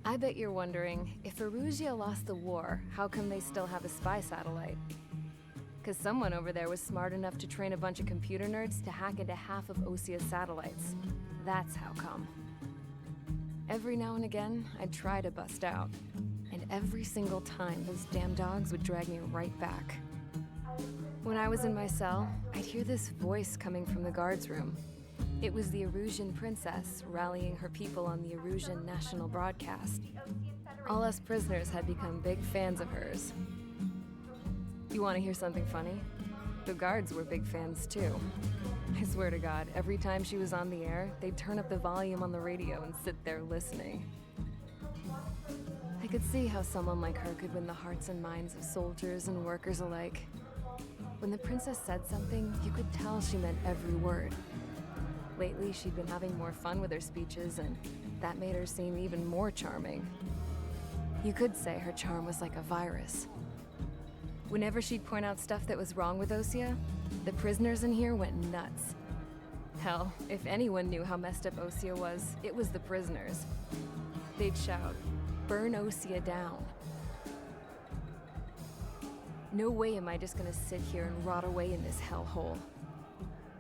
I bet you're wondering, if Erusia lost the war, how come they still have a spy satellite? 'Cause someone over there was smart enough to train a bunch of computer nerds to hack into half of Osia's satellites. That's how come. Every now and again, I'd try to bust out. And every single time, those damn dogs would drag me right back. When I was in my cell, I'd hear this voice coming from the guards room. It was the Erusian princess rallying her people on the Erusian national broadcast. All us prisoners had become big fans of hers. You want to hear something funny? The guards were big fans too. I swear to God, every time she was on the air, they'd turn up the volume on the radio and sit there listening. I could see how someone like her could win the hearts and minds of soldiers and workers alike. When the princess said something, you could tell she meant every word. Lately, she'd been having more fun with her speeches, and that made her seem even more charming. You could say her charm was like a virus. Whenever she'd point out stuff that was wrong with Osea, the prisoners in here went nuts. Hell, if anyone knew how messed up Osea was, it was the prisoners. They'd shout, "Burn Osea down." No way am I just gonna sit here and rot away in this hellhole.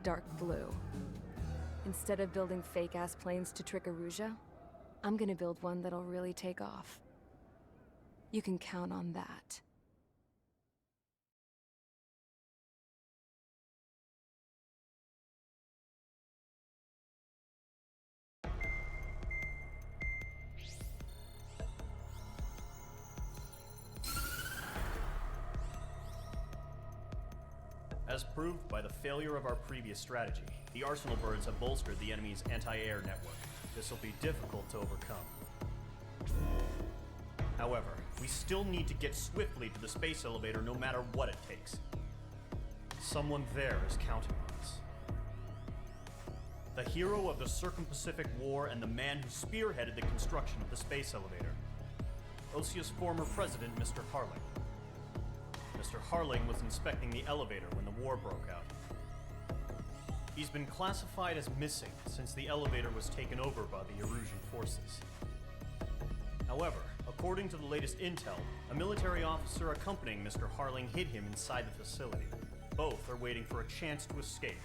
Dark blue. Instead of building fake-ass planes to trick Erusea, I'm gonna build one that'll really take off. You can count on that. As proved by the failure of our previous strategy, the Arsenal birds have bolstered the enemy's anti-air network. This will be difficult to overcome. However, we still need to get swiftly to the space elevator no matter what it takes. Someone there is counting on us. The hero of the Circum-Pacific War and the man who spearheaded the construction of the space elevator. Osea's former president, Mr. Harling. Mr. Harling was inspecting the elevator when the war broke out. He's been classified as missing since the elevator was taken over by the Erusian forces. However, according to the latest intel, a military officer accompanying Mr. Harling hid him inside the facility. Both are waiting for a chance to escape.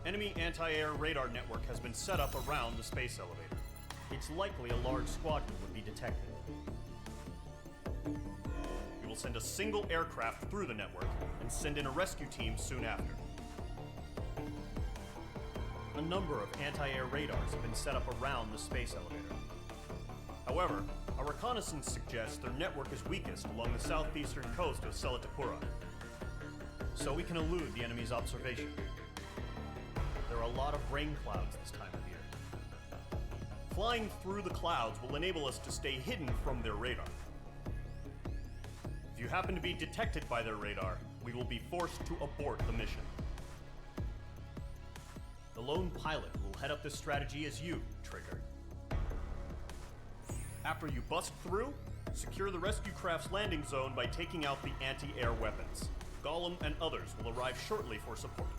Enemy anti-air radar network has been set up around the space elevator. It's likely a large squadron would be detected. We will send a single aircraft through the network and send in a rescue team soon after. A number of anti-air radars have been set up around the space elevator. However, our reconnaissance suggests their network is weakest along the southeastern coast of Selatapura, so we can elude the enemy's observation. There are a lot of rain clouds this time of year. Flying through the clouds will enable us to stay hidden from their radar. If you happen to be detected by their radar, we will be forced to abort the mission. The lone pilot will head up this strategy as you, Trigger. After you bust through, secure the rescue craft's landing zone by taking out the anti-air weapons. Gollum and others will arrive shortly for support.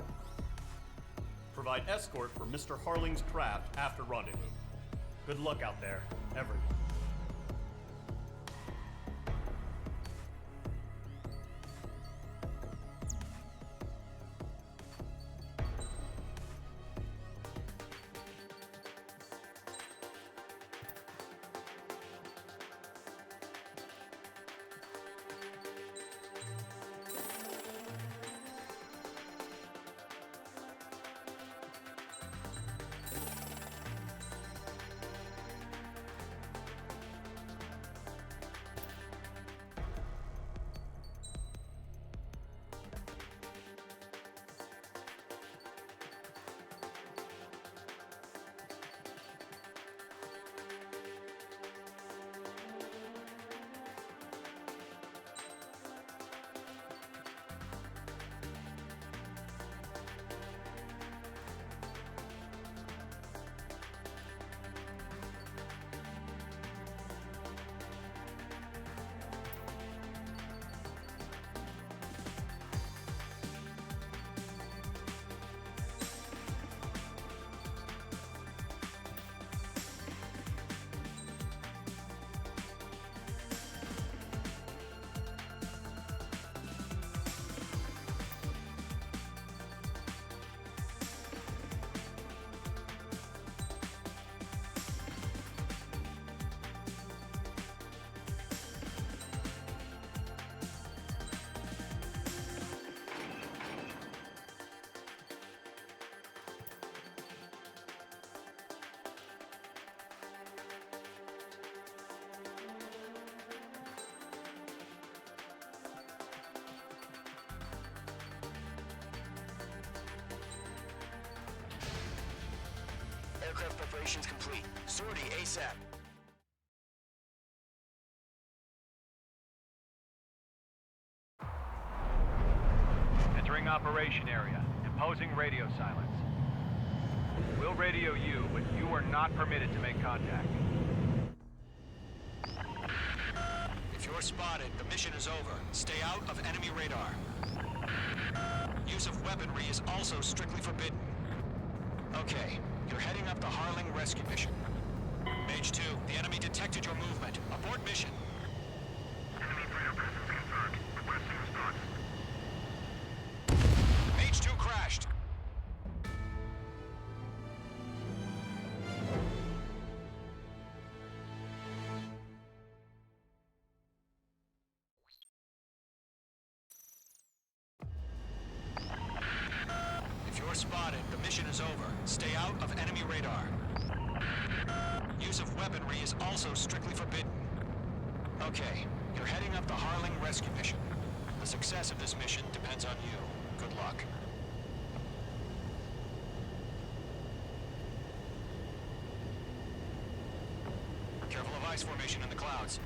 Provide escort for Mr. Harling's craft after rendezvous. Good luck out there, everyone. Operations complete. Sortie ASAP. Entering operation area. Imposing radio silence. We'll radio you, but you are not permitted to make contact. If you're spotted, the mission is over. Stay out of enemy radar. Use of weaponry is also strictly forbidden. Okay, you're heading up the Harling rescue mission. Mage 2, the enemy detected your movement. Abort mission. Enemy radar presence confirmed. Requesting response. Mage 2 crashed. If you're spotted, the mission is over. Stay out of enemy radar. Use of weaponry is also strictly forbidden. Okay, you're heading up the Harling rescue mission. The success of this mission depends on you. Good luck. Careful of ice formation in the clouds.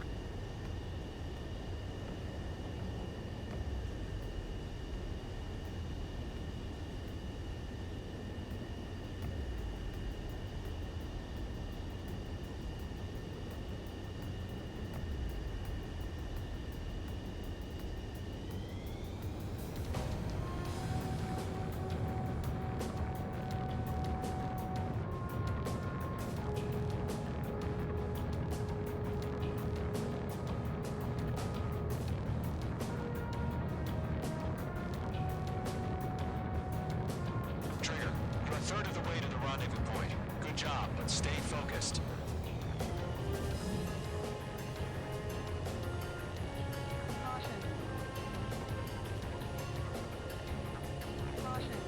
Trigger, you're a third of the way to the rendezvous point. Good job, but stay focused. Caution. Caution.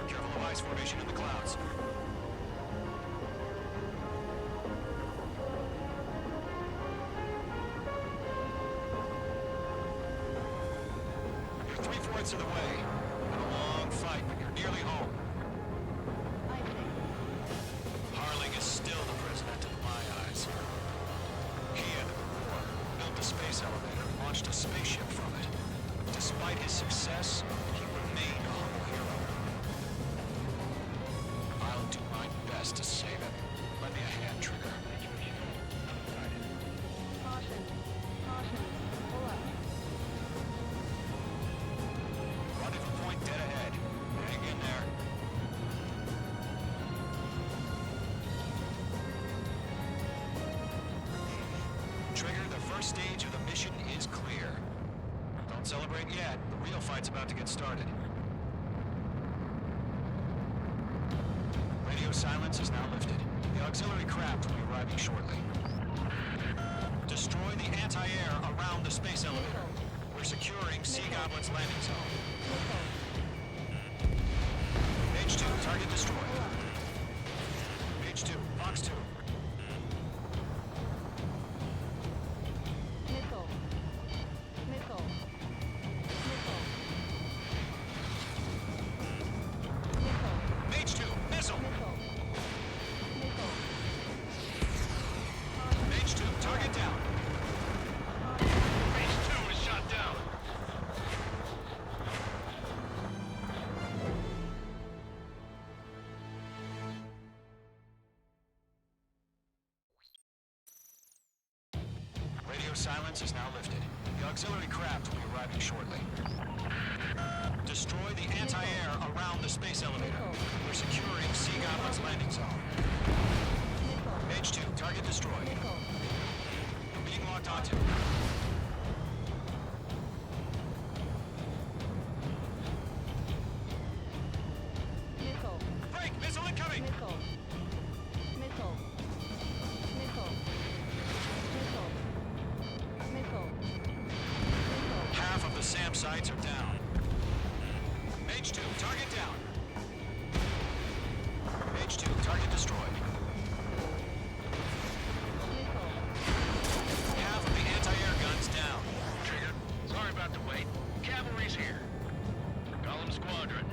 Careful of ice formation in the clouds. You're 3/4 of the way. Been a long fight, but you're nearly home. Harling is still the president in my eyes. He ended the war, built the space elevator, launched a spaceship from it. Despite his success, he remained a humble hero. I'll do my best to save him. Lend me a hand, Trigger. Caution. Caution. Pull up. Rendezvous point dead ahead. Hang in there. Trigger, the first stage of the mission is clear. Don't celebrate yet. The real fight's about to get started. Radio silence is now lifted. The auxiliary craft will be arriving shortly. Destroy the anti-air around the space elevator. We're securing Sea Goblin's landing zone. Mage 2, target destroyed. Mage 2, Fox 2. Missile. Missile. Missile. Missile. Mage 2, missile. Missile. Missile. Mage 2, target down. Mage 2 is shot down. Radio silence is now lifted. The auxiliary craft will be arriving shortly. Destroy the anti-air around the space elevator. We're securing Sea Goblin's landing zone. Mage 2, target destroyed. You're being locked onto. Missile. Break! Missile incoming! Missile. Missile. Missile. Missile. Missile. Missile. Half of the SAM sites are down. Mage 2, target down. Mage 2, target destroyed. Half of the anti-air guns down. Trigger, sorry about the wait. Cavalry's here. Call Squadron.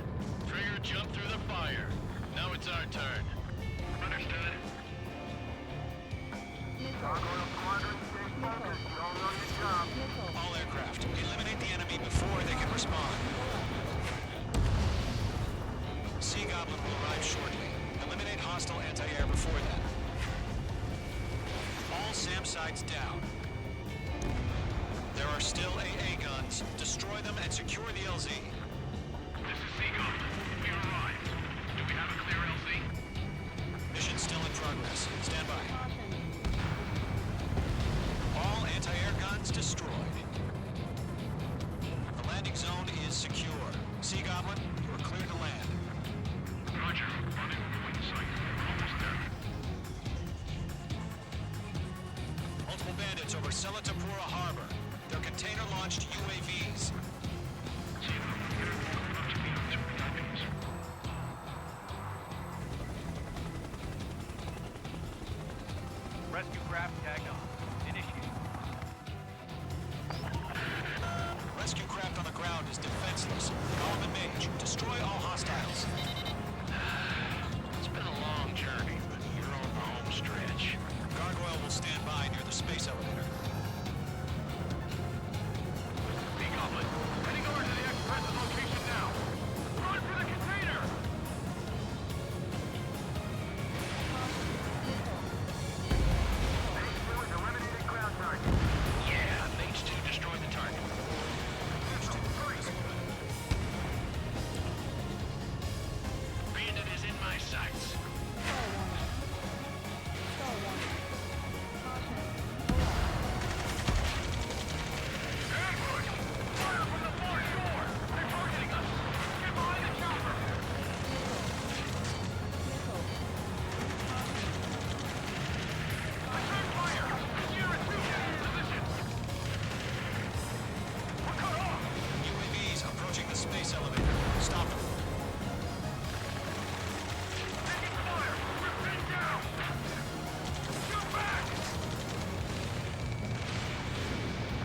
Trigger jumped through the fire. Now it's our turn. Understood. Gargoyle Squadron, stay focused. You all know your job. All aircraft, eliminate the enemy before they can respond. Sea Goblin will arrive shortly. Eliminate hostile anti-air before then. All SAM sites down. There are still AA guns. Destroy them and secure the LZ. This is Seagull. We arrived. Do we have a clear LZ? Mission still in progress. Stand by. All anti-air guns destroyed. The landing zone is secure. Sea Goblin, you are clear to land. Roger. Rendezvous in sight. Almost there. Multiple bandits over Selatapura Harbor. They're container-launched UAVs. Rescue craft tagged on. Initiate. Rescue craft on the ground is defenseless. Column and Mage, destroy all hostiles. It's been a long journey, but you're on the home stretch. Gargoyle will stand by near the space elevator. Goblin, heading over to the Express's location now. Run for the container! Mage 2 is eliminated ground target. Yeah, Mage 2 destroyed the target. Bandit is in my sights. Ambush! Fire from the far shore! They're targeting us! Get behind the chopper! Return fire! Sierra 2, position! We're cut off! UAVs approaching the space elevator. Stop them. Taking fire! We're pinned down! Shoot back!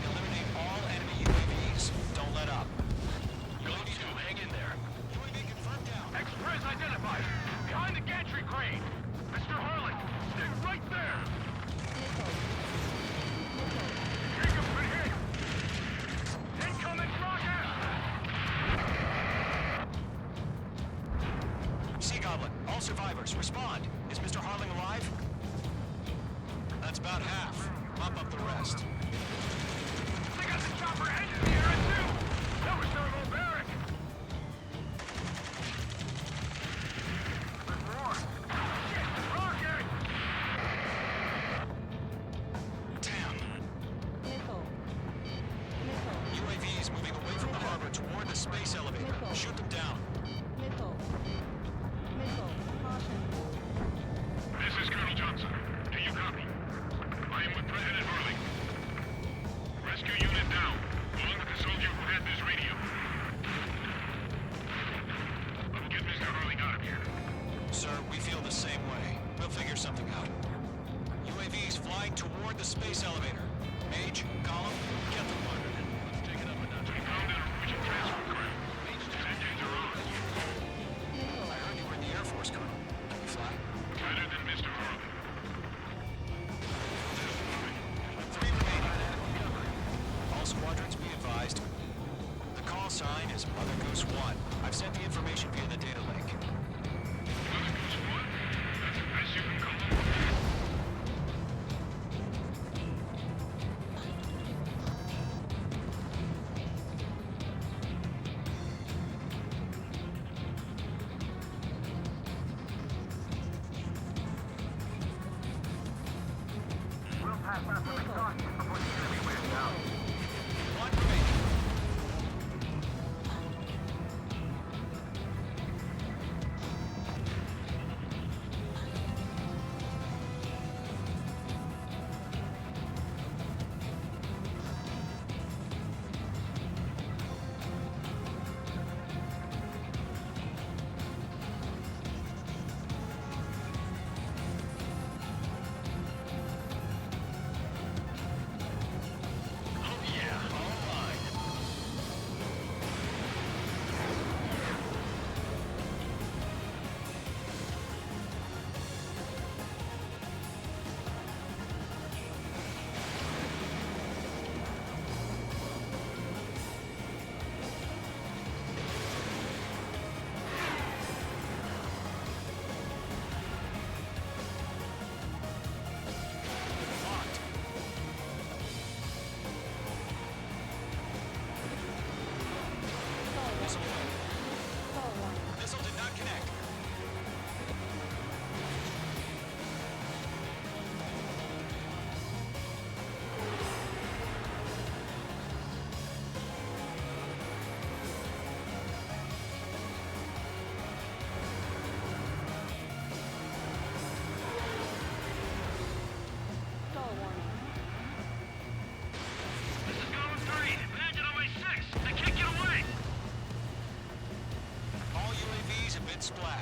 Eliminate all enemy UAVs. Don't let up. Go to, hang in there. UAV confirmed down. Express identified! Behind the gantry crane! Mr. Harlan, stay right there! Jacob's been hit! Incoming rocket! Sea Goblin, all survivors, respond. Is Mr. Harling alive? That's about half. Mop up the rest. They got the chopper and the Sierra too! That was thermobaric! There's more. Shit! Rocket! Damn. UAVs moving away from the harbor toward the space elevator. Shoot them down. This is Colonel Johnson. Do you copy? I am with President Hurley. Rescue unit down, along with the soldier who had this radio. I will get Mr. Hurley out of here. Sir, we feel the same way. We'll figure something out. UAVs flying toward the space elevator. Mage, Column, get them. Let's take it up a notch. We found an Norwegian transfer craft. His engines are on. I heard you were in the Air Force, Colonel. Can you fly? Better than Mr. Hurley. 3 remaining. All squadrons be advised. The call sign is Mother Goose 1. I've sent the information via the data link. Mother Goose 1? That's the best you can call them. We'll pass out some exhaustion before the enemy wears out. 1 remaining.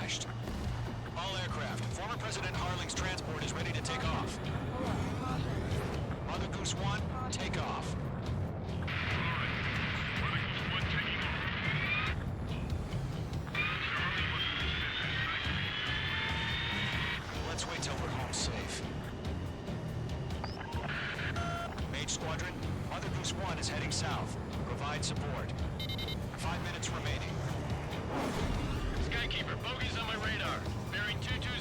crashed. All aircraft, former President Harling's transport is ready to take off. Mother Goose 1, take off. Let's wait till we're home safe. Mage Squadron, Mother Goose 1 is heading south. Provide support. 5 minutes remaining. Skykeeper, bogeys on my radar. Bearing 220.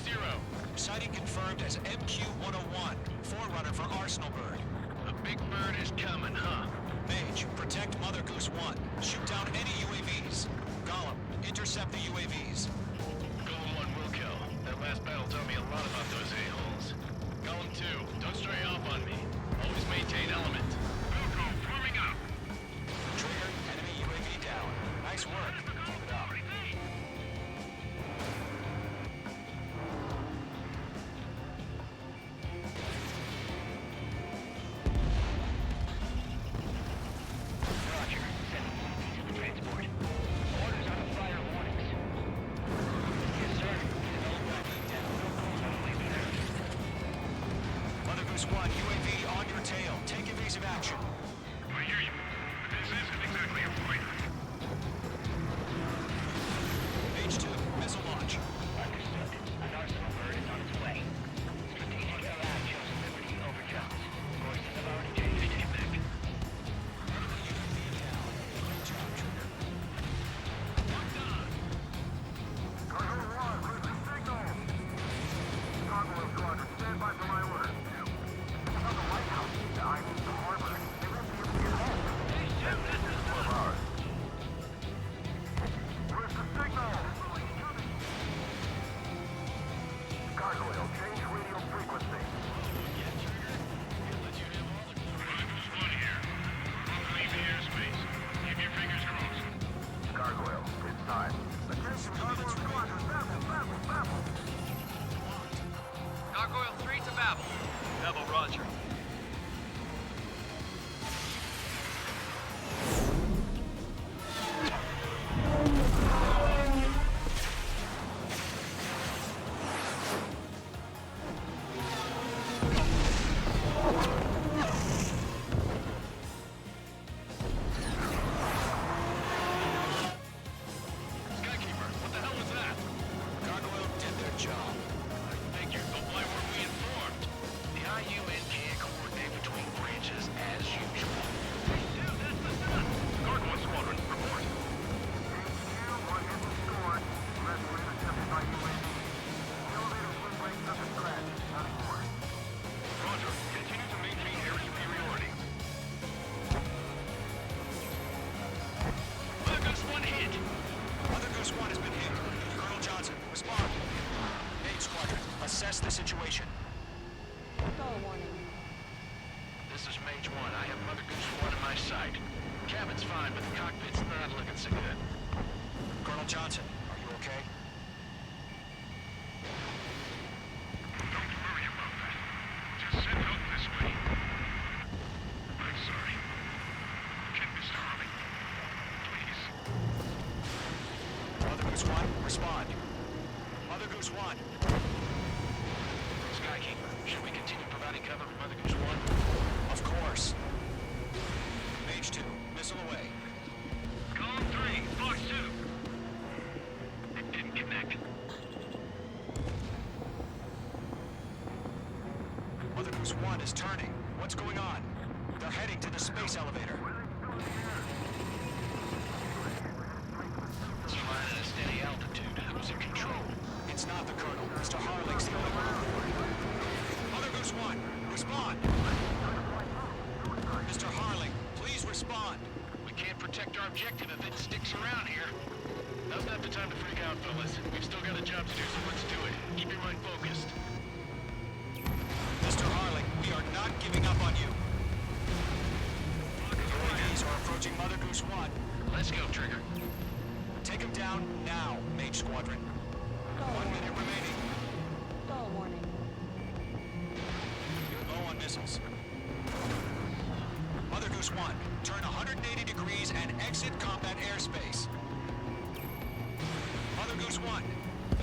Sighting confirmed as MQ-101, forerunner for Arsenal Bird. A big bird is coming, huh? Mage, protect Mother Goose 1. Shoot down any UAVs. Gollum, intercept the UAVs. Golem 1 will kill. That last battle taught me a lot about those a-holes. Golem 2, don't stray off on me. Always maintain element. Wilco, forming up. Trigger, enemy UAV down. Nice work. Keep it up. Roger. Sending UAV to the transport. Orders on the fire warnings. Yes, sir. UAV down. Mother Goose 1, UAV on your tail. Take evasive action. I hear you. This isn't exactly a fighter. Mage 2, missile launch. Understood. An Arsenal bird is on its way. Strategic AI chosen Liberty over Jones. Courses have already changed to Quebec. Cargo 1, losing signal. Cargo Squadron, stand by for my orders. It's not the lighthouse. I mean the harbor. They won't be able to get home. This is 12 hours. Where's the signal? Cargo wheel, change radio frequency. Cargo wheel, it's time. Attention, Cargo Squadron, Babel. Gargoyle 3 to Babel. Babel, roger. Skykeeper, what the hell was that? Gargoyle did their job. Figured, but why weren't we informed? The IUN can't coordinate between branches as usual. Dude, that's the sun! Gargoyle Squadron, report. HQ, one hit was scored. Rest were intercepted by UAV. The elevator swim breaks up and crash. Nothing more. Roger, continue to maintain air superiority. Mother Goose 1 hit! Mother Goose 1 has been hit. Colonel Johnson, respond. Mage Squadron, assess the situation. Stall warning. This is Mage 1. I have Mother Goose 1 in my sight. Cabin's fine, but the cockpit's not looking so good. Colonel Johnson, are you okay? Don't worry about that. Just send help this way. I'm sorry. Can Mr. Harley? Please. Mother Goose 1, respond. Mother Goose 1. Skykeeper, should we continue providing cover for Mother Goose 1? Of course. Mage 2, missile away. Column 3, Fox 2. It didn't connect. Mother Goose 1 is turning. What's going on? They're heading to the space elevator. It's flying at a steady altitude. Who's in control? It's not the Colonel. Mr. Harling's the only one on board. Mother Goose 1, respond. Mr. Harling, please respond. We can't protect our objective if it sticks around here. Now's not the time to freak out, fellas. We've still got a job to do, so let's do it. Keep your mind focused. Mr. Harling, we are not giving up on you. UAVs are approaching Mother Goose 1. Let's go, Trigger. Take him down now, Mage Squadron. 1 minute remaining. Stall warning. You're low on missiles. Mother Goose 1, turn 180 degrees and exit combat airspace. Mother Goose 1,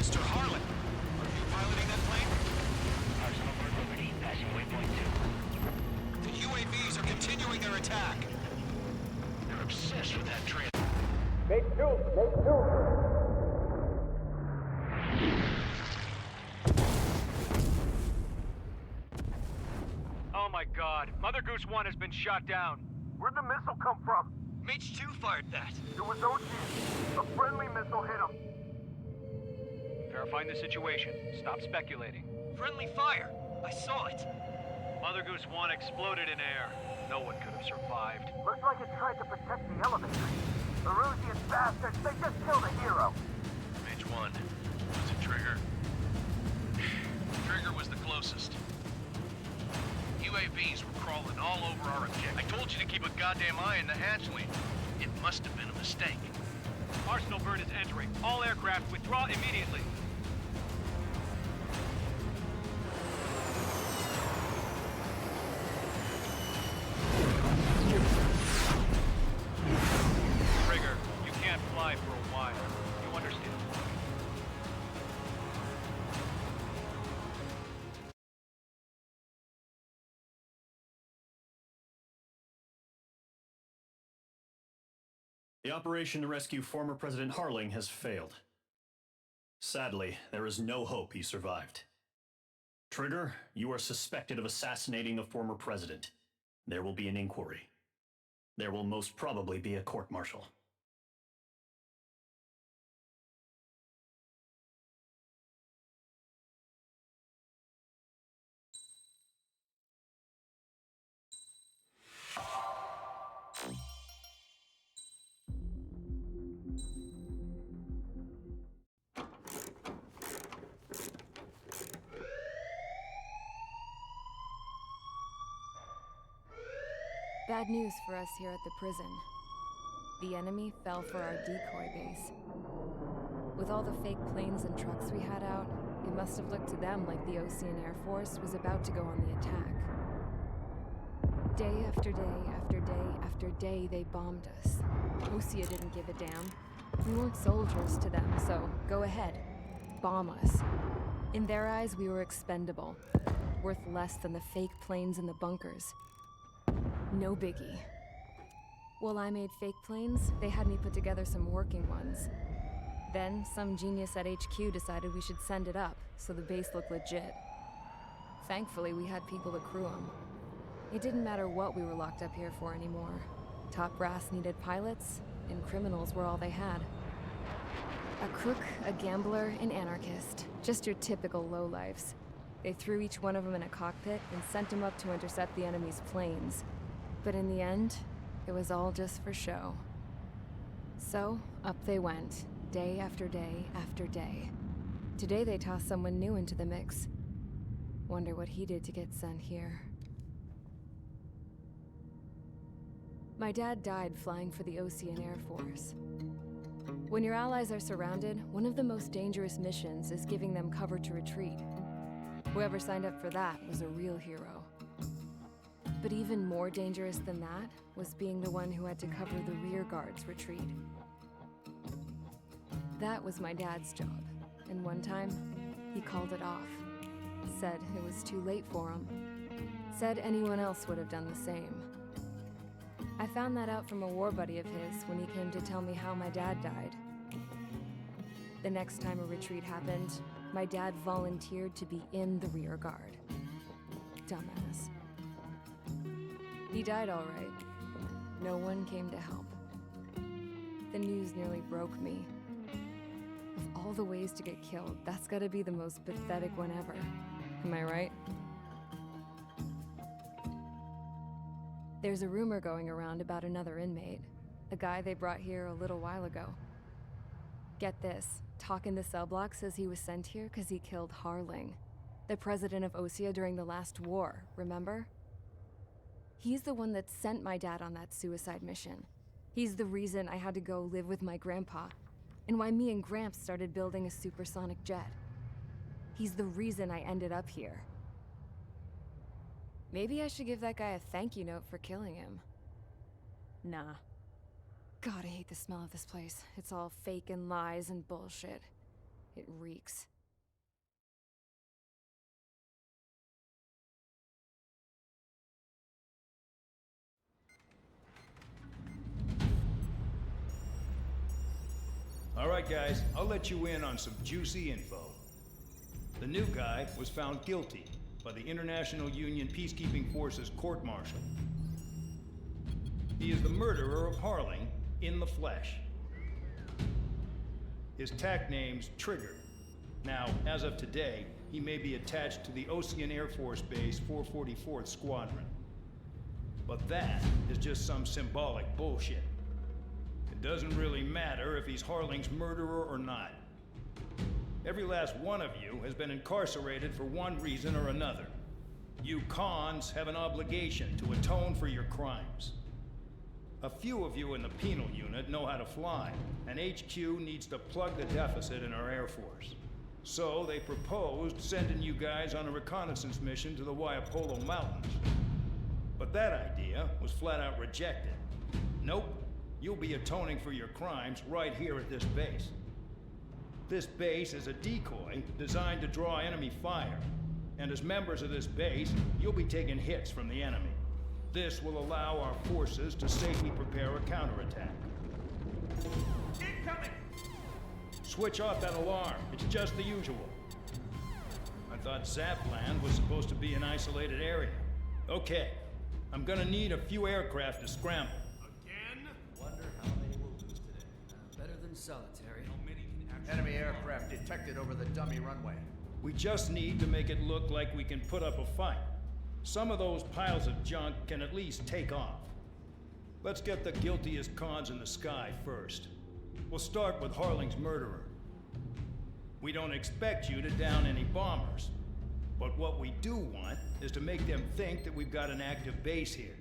Mr. Harlan, are you piloting that plane? Arsenal Bird Liberty, passing waypoint 2. The UAVs are continuing their attack. They're obsessed with that trans. Oh my god, Mother Goose 1 has been shot down. Where'd the missile come from? Mage 2 fired that. It was OG. A friendly missile hit him. Verifying the situation. Stop speculating. Friendly fire. I saw it. Mother Goose 1 exploded in air. No one could have survived. Looks like it tried to protect the elevator. The Rusian bastards, they just killed a hero. Mage 1. Was it Trigger? Trigger was the closest. UAVs were crawling all over our objective. I told you to keep a goddamn eye on the hatchling. It must have been a mistake. Arsenal Bird is entering. All aircraft withdraw immediately. Trigger, you can't fly for a while. You understand? The operation to rescue former President Harling has failed. Sadly, there is no hope he survived. Trigger, you are suspected of assassinating the former president. There will be an inquiry. There will most probably be a court-martial. Bad news for us here at the prison. The enemy fell for our decoy base. With all the fake planes and trucks we had out, it must have looked to them like the Osean Air Force was about to go on the attack. Day after day after day after day, they bombed us. Osea didn't give a damn. We weren't soldiers to them, so go ahead. Bomb us. In their eyes, we were expendable. Worth less than the fake planes in the bunkers. No biggie. While I made fake planes, they had me put together some working ones. Then, some genius at HQ decided we should send it up, so the base looked legit. Thankfully, we had people to crew them. It didn't matter what we were locked up here for anymore. Top brass needed pilots, and criminals were all they had. A crook, a gambler, an anarchist. Just your typical lowlifes. They threw each one of them in a cockpit and sent them up to intercept the enemy's planes. But in the end, it was all just for show. So, up they went, day after day after day. Today they tossed someone new into the mix. Wonder what he did to get sent here. My dad died flying for the Osean Air Force. When your allies are surrounded, one of the most dangerous missions is giving them cover to retreat. Whoever signed up for that was a real hero. But even more dangerous than that was being the one who had to cover the rear guard's retreat. That was my dad's job, and one time, he called it off. Said it was too late for him. Said anyone else would have done the same. I found that out from a war buddy of his when he came to tell me how my dad died. The next time a retreat happened, my dad volunteered to be in the rear guard. Dumbass. He died all right. No one came to help. The news nearly broke me. Of all the ways to get killed, that's gotta be the most pathetic one ever. Am I right? There's a rumor going around about another inmate. A guy they brought here a little while ago. Get this, Talk in the cell block says he was sent here because he killed Harling, the president of Osea during the last war, remember? He's the one that sent my dad on that suicide mission. He's the reason I had to go live with my grandpa, and why me and Gramps started building a supersonic jet. He's the reason I ended up here. Maybe I should give that guy a thank you note for killing him. Nah. God, I hate the smell of this place. It's all fake and lies and bullshit. It reeks. All right, guys, I'll let you in on some juicy info. The new guy was found guilty by the International Union Peacekeeping Forces court-martial. He is the murderer of Harling in the flesh. His TAC name's Trigger. Now, as of today, he may be attached to the Ocean Air Force Base 444th Squadron. But that is just some symbolic bullshit. It doesn't really matter if he's Harling's murderer or not. Every last one of you has been incarcerated for one reason or another. You cons have an obligation to atone for your crimes. A few of you in the penal unit know how to fly, and HQ needs to plug the deficit in our Air Force. So they proposed sending you guys on a reconnaissance mission to the Waiapolo Mountains. But that idea was flat out rejected. Nope, you'll be atoning for your crimes right here at this base. This base is a decoy designed to draw enemy fire, and as members of this base, you'll be taking hits from the enemy. This will allow our forces to safely prepare a counterattack. Incoming! Switch off that alarm. It's just the usual. I thought Zapland was supposed to be an isolated area. Okay, I'm gonna need a few aircraft to scramble. Again? Wonder how many we'll lose today. Better than solitary. How many can actually... Enemy aircraft detected over the dummy runway. We just need to make it look like we can put up a fight. Some of those piles of junk can at least take off. Let's get the guiltiest cons in the sky first. We'll start with Harling's murderer. We don't expect you to down any bombers. But what we do want is to make them think that we've got an active base here.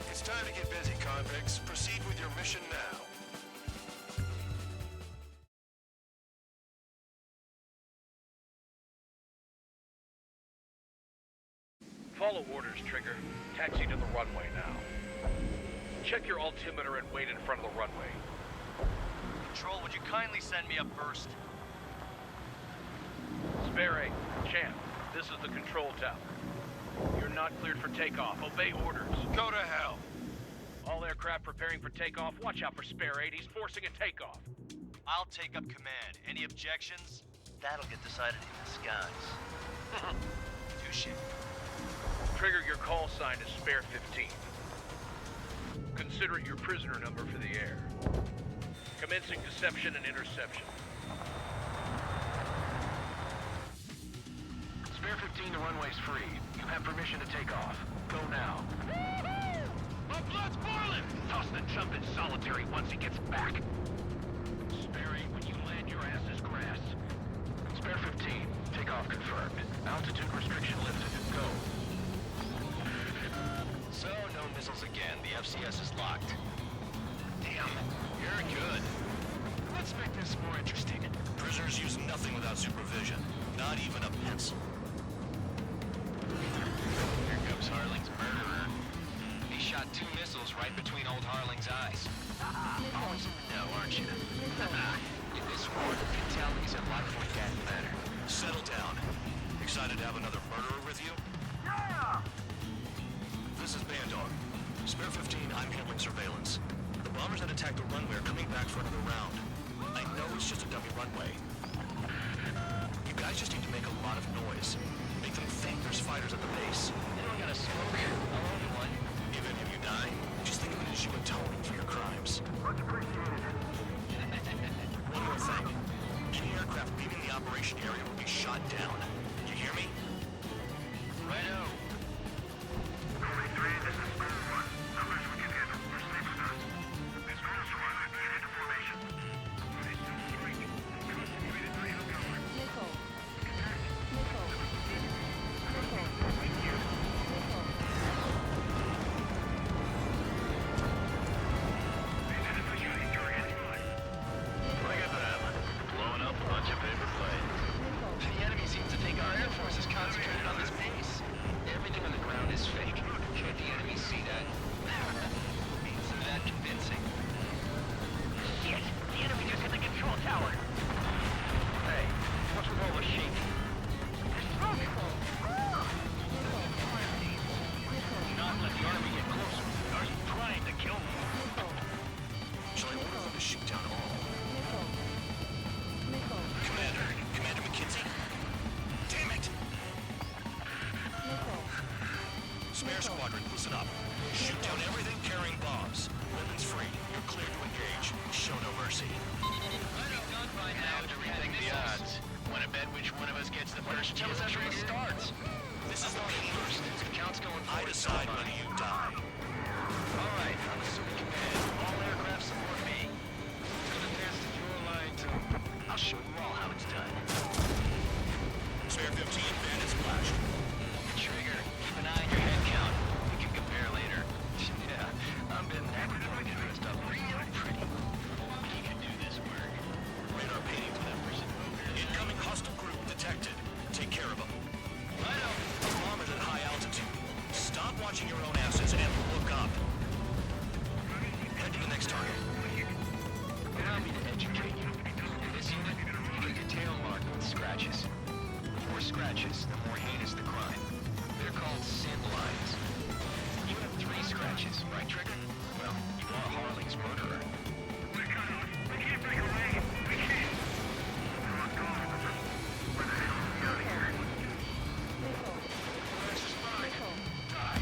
It's time to get busy, convicts. Proceed with your mission now. Follow orders, Trigger. Taxi to the runway now. Check your altimeter and wait in front of the runway. Control, would you kindly send me up first? Spare 8. Champ, this is the control tower. You're not cleared for takeoff. Obey orders. Go to hell. All aircraft preparing for takeoff. Watch out for Spare 8. He's forcing a takeoff. I'll take up command. Any objections? That'll get decided in the skies. Touche. Trigger, your call sign is Spare 15. Consider it your prisoner number for the air. Commencing deception and interception. Spare 15, the runway's free. You have permission to take off. Go now. My blood's boiling! Toss the chump in solitary once he gets back. Spare 8, when you land, your ass is grass. Spare 15, takeoff confirmed. Altitude restriction lifted. Go. So, no missiles again. The FCS is locked. Damn, you're good. Let's make this more interesting. Prisoners use nothing without supervision. Not even a pencil. Here comes Harling's murderer. He shot 2 missiles right between old Harling's eyes. Always in the know, aren't you? In this war, fatalities and life like that matter. Settle down. Excited to have another murderer with you? Yeah! This is Bandog. Spare 15, I'm handling surveillance. The bombers that attacked the runway are coming back for another round. I know it's just a dummy runway. You guys just need to make a lot of noise. Make them think there's fighters at the base. Anyone got a smoke? I'll own one. If any of you die, just think of it as you atoning for your crimes. Much appreciated. One more thing. Any aircraft leaving the operation area will be shot down. You hear me? Righto. This is Spare 1. Numbers we can handle. We're safe with us. This Spare Squad, I made into formation. Look at them. Blowing up a bunch of paper planes. The enemy seems to think our Air Force is concentrated on this base. Everything on the ground is fake. Can't the enemy see that? Isn't that convincing? Shit! The enemy just hit the control tower! Hey, what's with all the shaking? There's smoke! Not let the army get closer. Are you trying to kill me? Shall I order them to shoot down all? Commander McKenzie? Damn it! Spare Squadron, listen up. Shoot down everything carrying bombs. Weapons free. You're clear to engage. Show no mercy. Now to rethink the odds. Wanna bet which one of us gets the first kill trigger? Starts. This is the first. Count's going I decide whether you die. All right, I'm assuming command. All aircraft support me. Gonna pass the your line to... I'll show you all how it's done. Spare 15, bandit splashed. Trigger, keep an eye on your head count. We can compare later. Yeah, I'm been dressed up real pretty. You can do this work. Radar painting members. Incoming hostile group detected. Take care of them. Righto. The bomb is at high altitude. Stop watching your own asses and look up. Head to the next target. Allow me to educate you. In this unit, you get your tail marked with scratches. The more scratches, the more heinous the crime. They're called sin lines. You have 3 scratches, right, Trigger? Well, you are Harling's murderer. We're cut off. We can't break away. We can't. Come on, go. Where the hell are we out of here? Where's the spy? Die.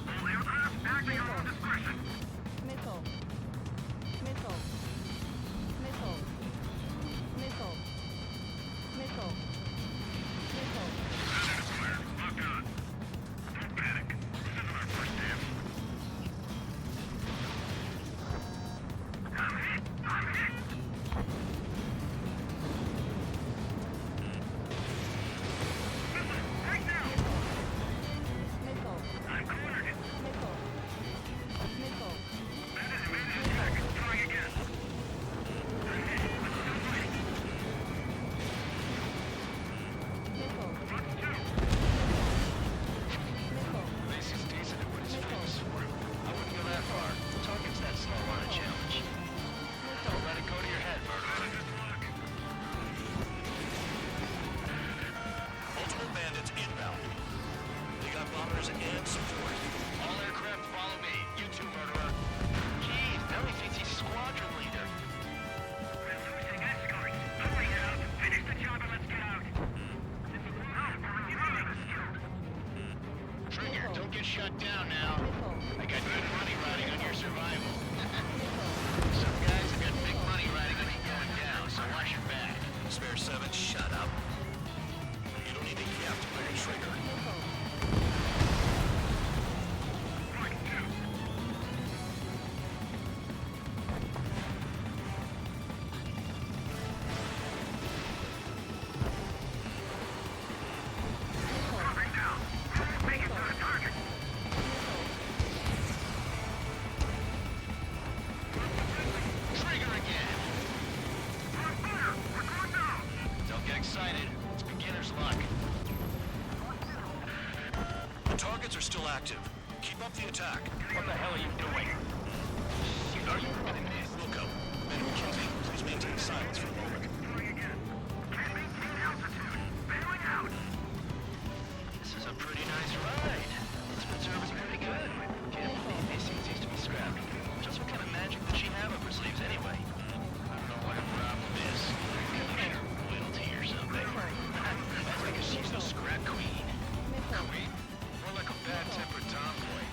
All aircraft, acting on orders and support. All aircraft follow me. You too, murderer. Jeez, now he thinks he's squadron leader. We're losing escorts. Hurry up. Finish the job and let's get out. Trigger, don't get shut down now. I got good money riding on your survival. Some guys have got big money riding on you going down, so watch your back. Spare 7, shut up. You don't need to yap to pull your trigger. Trigger again. Don't get excited. It's beginner's luck. The targets are still active. Keep up the attack. What the hell are you doing? Are you gonna miss? Wilco, Man McKenzie, please maintain silence for a moment. This is a pretty nice ride. This preserve is pretty good. Can't believe these things used to be scrapped. Just what kind of magic does she have up her sleeves anyway? I don't know what her problem is. Maybe loyalty or something. That's because she's the scrap queen. Queen? More like a bad-tempered tomboy.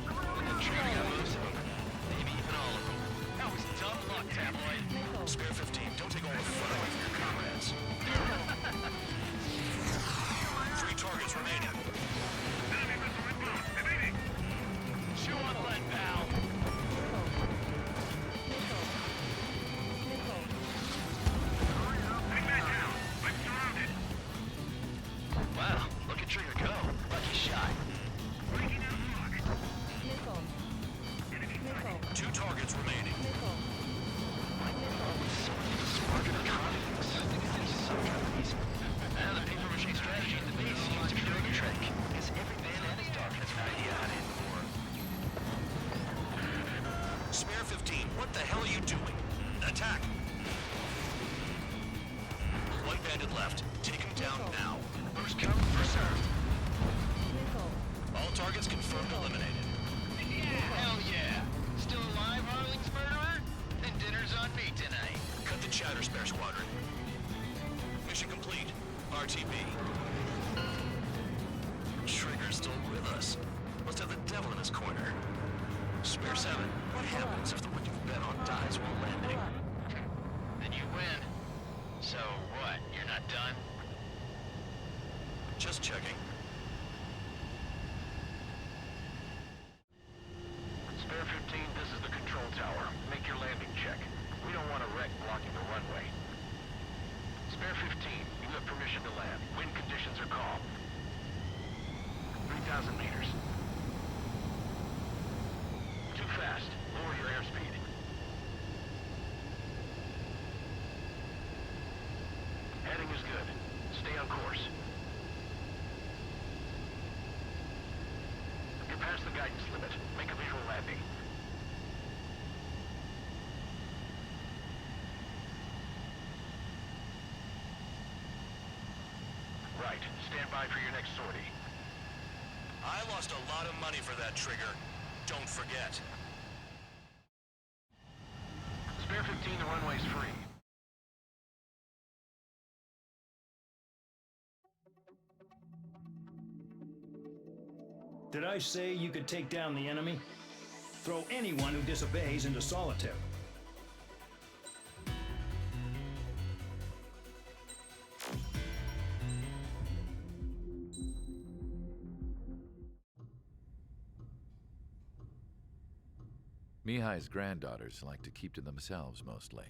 Look at Trina got most of them. Maybe even all of them. That was dumb luck, tabloid. Spare 15, don't take all the fun away from your comrades. 3 targets remaining. Chew on lead, pal. Wow, look at Trigger go. Lucky shot. 2 targets remaining. Sparking economies. I think it's some kind of reason. Now the paper mache strategy at the base seems to be doing a trick. Guess every man and his dog has an idea how to end the war. Spare 15, what the hell are you doing? Attack! White bandit left. Take him down now. First come, first served. All targets confirmed eliminated. Hell yeah. Still alive, Harling's murderer? Then dinner's on me tonight. Cut the chatter, Spare Squadron. Mission complete. RTB. Trigger's still with us. Must have the devil in his corner. Spare 7, what happens if the one you've bet on dies while landing? Then you win. So what, you're not done? Just checking. Spare 15, this is the control tower. Make your landing check. We don't want a wreck blocking the runway. Spare 15, you have permission to land. Wind conditions are calm. 3,000 meters. Too fast. Lower your airspeed. Heading is good. Stay on course. You're past the guidance limit. Make a visual landing. Right. Stand by for your next sortie. I lost a lot of money for that, Trigger. Don't forget. Spare 15, the runway's free. Did I say you could take down the enemy? Throw anyone who disobeys into solitary. Mihai's granddaughters liked to keep to themselves mostly.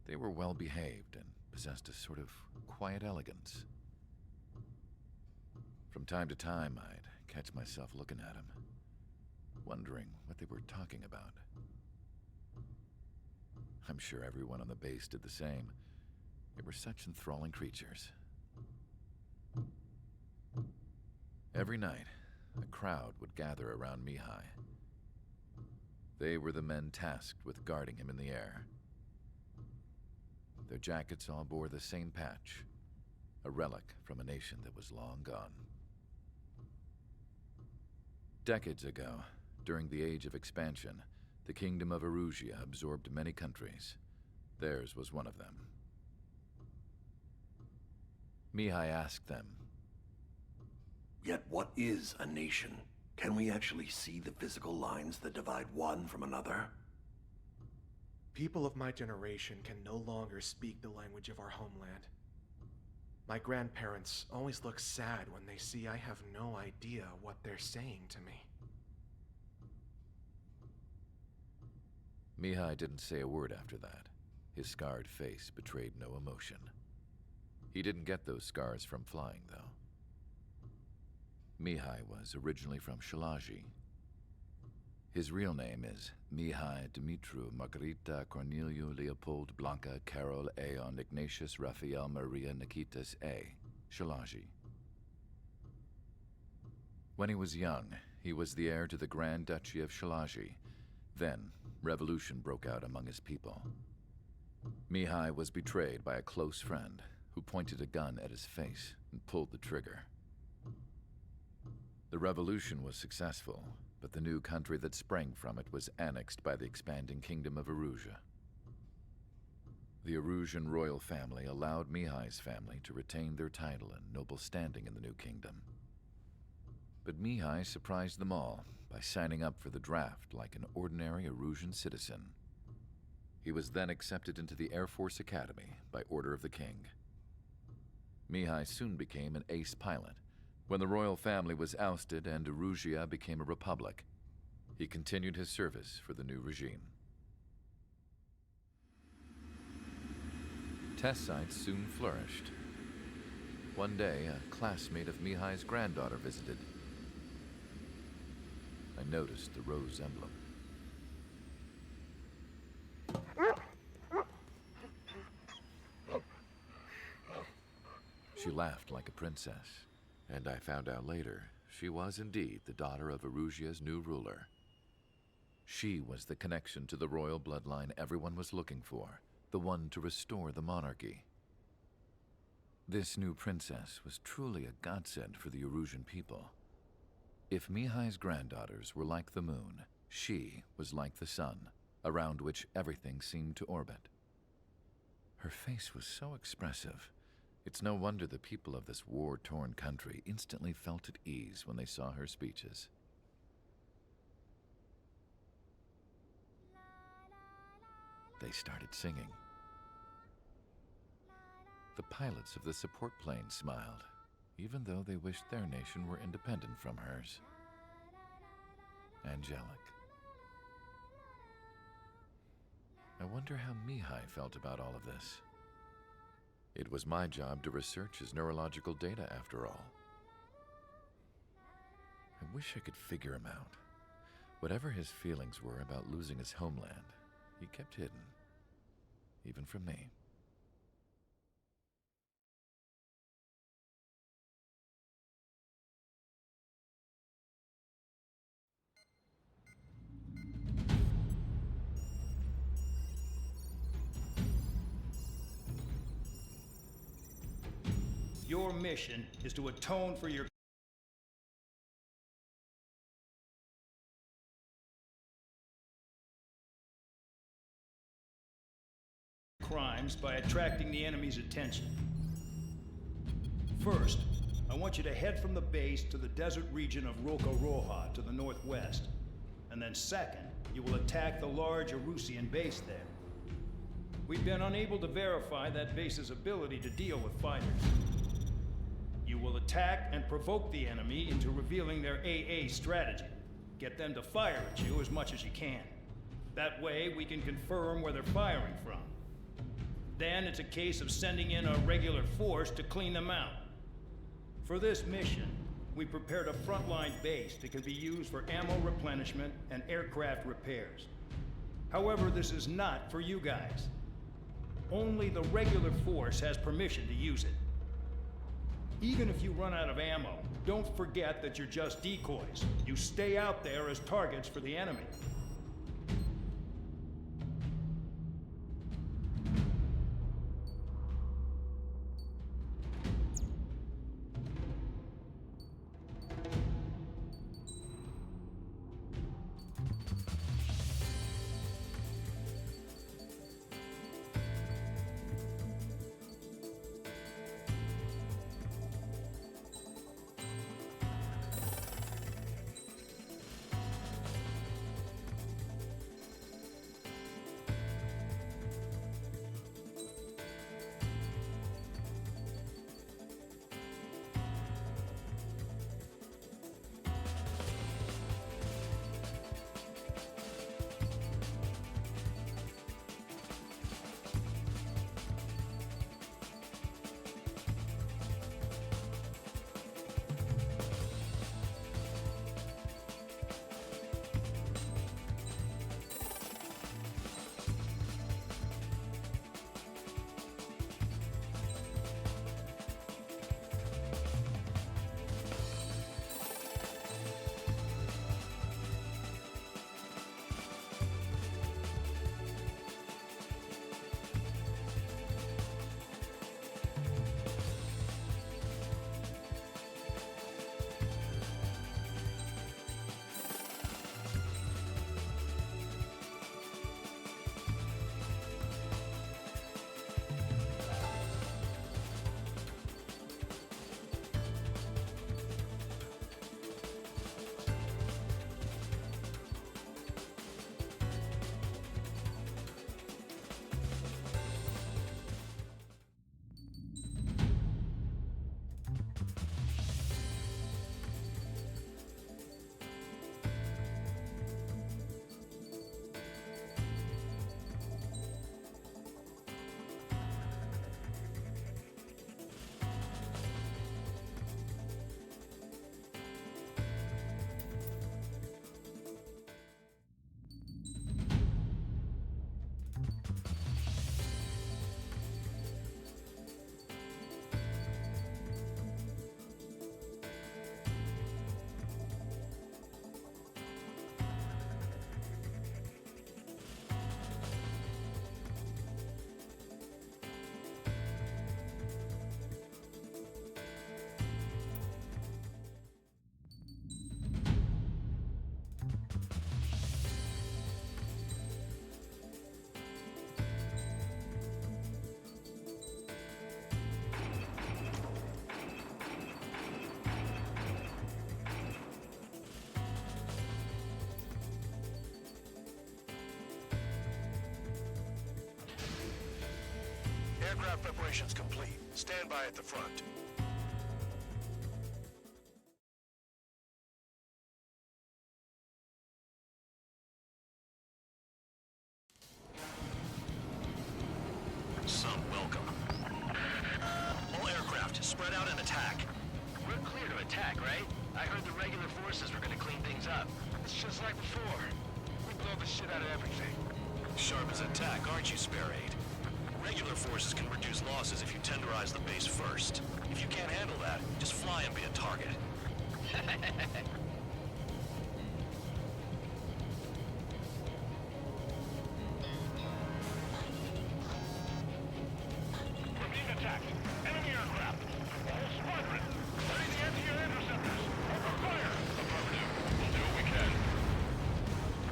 They were well behaved and possessed a sort of quiet elegance. From time to time, I'd catch myself looking at them, wondering what they were talking about. I'm sure everyone on the base did the same. They were such enthralling creatures. Every night, a crowd would gather around Mihai. They were the men tasked with guarding him in the air. Their jackets all bore the same patch, a relic from a nation that was long gone. Decades ago, during the Age of Expansion, the Kingdom of Erusia absorbed many countries. Theirs was one of them. Mihai asked them, Yet what is a nation? Can we actually see the physical lines that divide one from another? People of my generation can no longer speak the language of our homeland. My grandparents always look sad when they see I have no idea what they're saying to me. Mihai didn't say a word after that. His scarred face betrayed no emotion. He didn't get those scars from flying, though. Mihai was originally from Shalaji. His real name is Mihai Dumitru Margarita Corneliu Leopold Blanca Carol Aeon Ignatius Raphael Maria Nikitas A. Shalaji. When he was young, he was the heir to the Grand Duchy of Shalaji. Then, revolution broke out among his people. Mihai was betrayed by a close friend who pointed a gun at his face and pulled the trigger. The revolution was successful, but the new country that sprang from it was annexed by the expanding Kingdom of Erusia. The Erusian royal family allowed Mihai's family to retain their title and noble standing in the new kingdom. But Mihai surprised them all by signing up for the draft like an ordinary Erusian citizen. He was then accepted into the Air Force Academy by order of the king. Mihai soon became an ace pilot. When the royal family was ousted and Erusia became a republic, he continued his service for the new regime. Test sites soon flourished. One day, a classmate of Mihai's granddaughter visited. I noticed the rose emblem. She laughed like a princess, and I found out later she was indeed the daughter of Erusia's new ruler. She was the connection to the royal bloodline everyone was looking for, the one to restore the monarchy. This new princess was truly a godsend for the Erusian people. If Mihai's granddaughters were like the moon, she was like the sun, around which everything seemed to orbit. Her face was so expressive. It's no wonder the people of this war-torn country instantly felt at ease when they saw her speeches. They started singing. The pilots of the support plane smiled, even though they wished their nation were independent from hers. Angelic. I wonder how Mihai felt about all of this. It was my job to research his neurological data, after all. I wish I could figure him out. Whatever his feelings were about losing his homeland, he kept hidden, even from me. Your mission is to atone for your crimes by attracting the enemy's attention. First, I want you to head from the base to the desert region of Roca-Roja to the northwest. And then second, you will attack the large Erusian base there. We've been unable to verify that base's ability to deal with fighters. You will attack and provoke the enemy into revealing their AA strategy. Get them to fire at you as much as you can. That way, we can confirm where they're firing from. Then it's a case of sending in a regular force to clean them out. For this mission, we prepared a frontline base that can be used for ammo replenishment and aircraft repairs. However, this is not for you guys. Only the regular force has permission to use it. Even if you run out of ammo, don't forget that you're just decoys. You stay out there as targets for the enemy. Aircraft preparations complete. Stand by at the front. Some welcome. All aircraft, spread out and attack. We're clear to attack, right? I heard the regular forces were gonna clean things up. It's just like before. We blow the shit out of everything. Sharp as a tack, aren't you, Spare 8? Regular forces can reduce losses if you tenderize the base first. If you can't handle that, just fly and be a target. We're being attacked. Enemy aircraft. A whole squadron. Ready the anti-air interceptors. Open fire. Affirmative. We'll do what we can.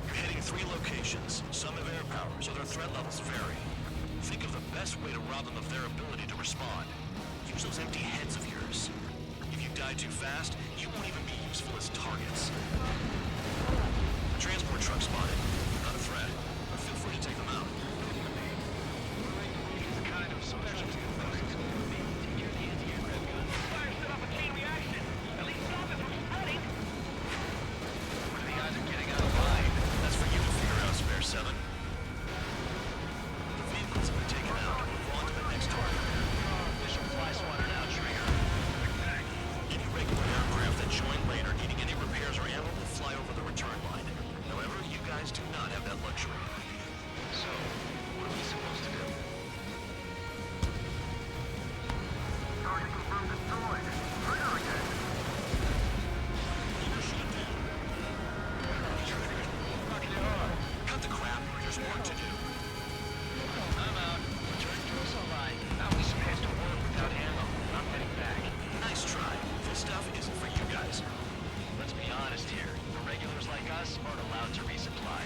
You're hitting 3 locations. Some have air power, so their threat levels vary. Think of the best way to rob them of their ability to respond. Use those empty heads of yours. If you die too fast, you won't even be useful as targets. A transport truck spotted. Not a threat, but feel free to take them out. It's a kind of specialty of those. Secure the anti-aircraft gun. Fire set off a chain reaction. At least stop it from spreading. The guys are getting out of line. That's for you to figure out, Spare 7. The vehicles have been taken out. Move on to the next target. Mission fly squadron out, Trigger. Any regular aircraft that join later needing any repairs or ammo will fly over the return line. However, you guys do not have that luxury. So, what are we supposed to do? Target confirmed destroyed. Trigger again. Rocking it hard. Cut the crap. There's work to do. I'm out. Return to us alive. How are we supposed to work without ammo? I'm heading back. Nice try. This stuff isn't for you guys. Let's be honest here. The regulars like us aren't allowed to resupply.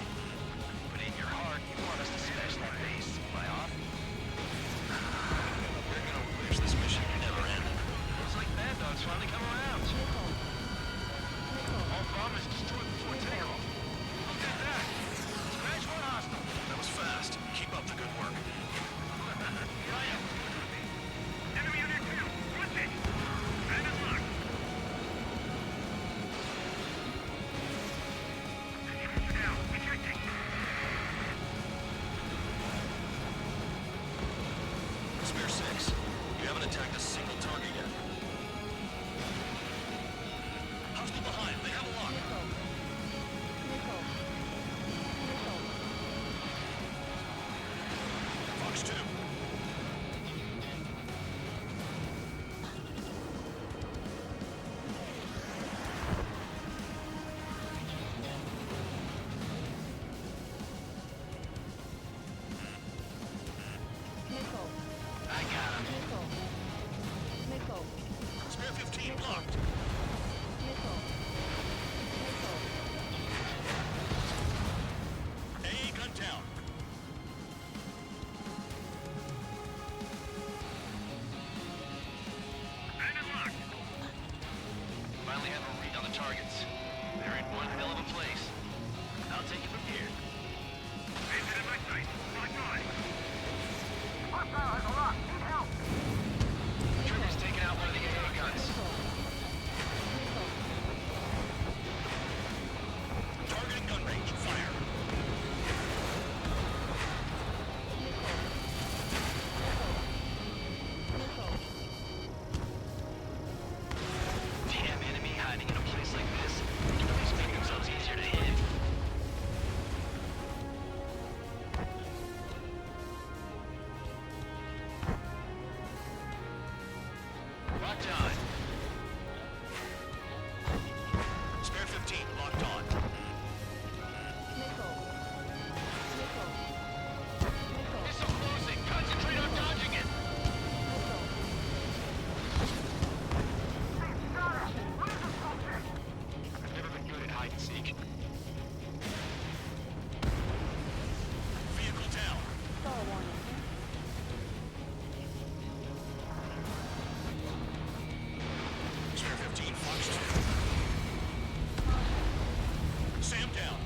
But in your heart, you want us to smash that base. Am I off? We're gonna wish this mission could never end. Looks like Bad Dog's finally come around. All bombers destroyed before takeoff. Look at that. Scratch one hostile. That was fast. Keep up the good work. Enemy unit 2. Switching. And it's locked. Now, ejecting. Spare 6. You haven't attacked a single target yet. Hostile behind. They have a lock. Fox 2. I got him. Spare 15 blocked. AA gun down. Finally have a read on the targets. They're in one hell of a place. I'll take it from here. Engine in my sight. Not good. Hostile has a lock. Need help. Trigger's taking out one of the AA guns. Targeting gun range. Fire. Damn enemy hiding in a place like this. They can at least make themselves easier to hit. Locked on. Spare 15, locked on. Missile closing. Concentrate on dodging it. I've never been good at hide and seek. Vehicle down. Spare 15, Fox 2. Sam down.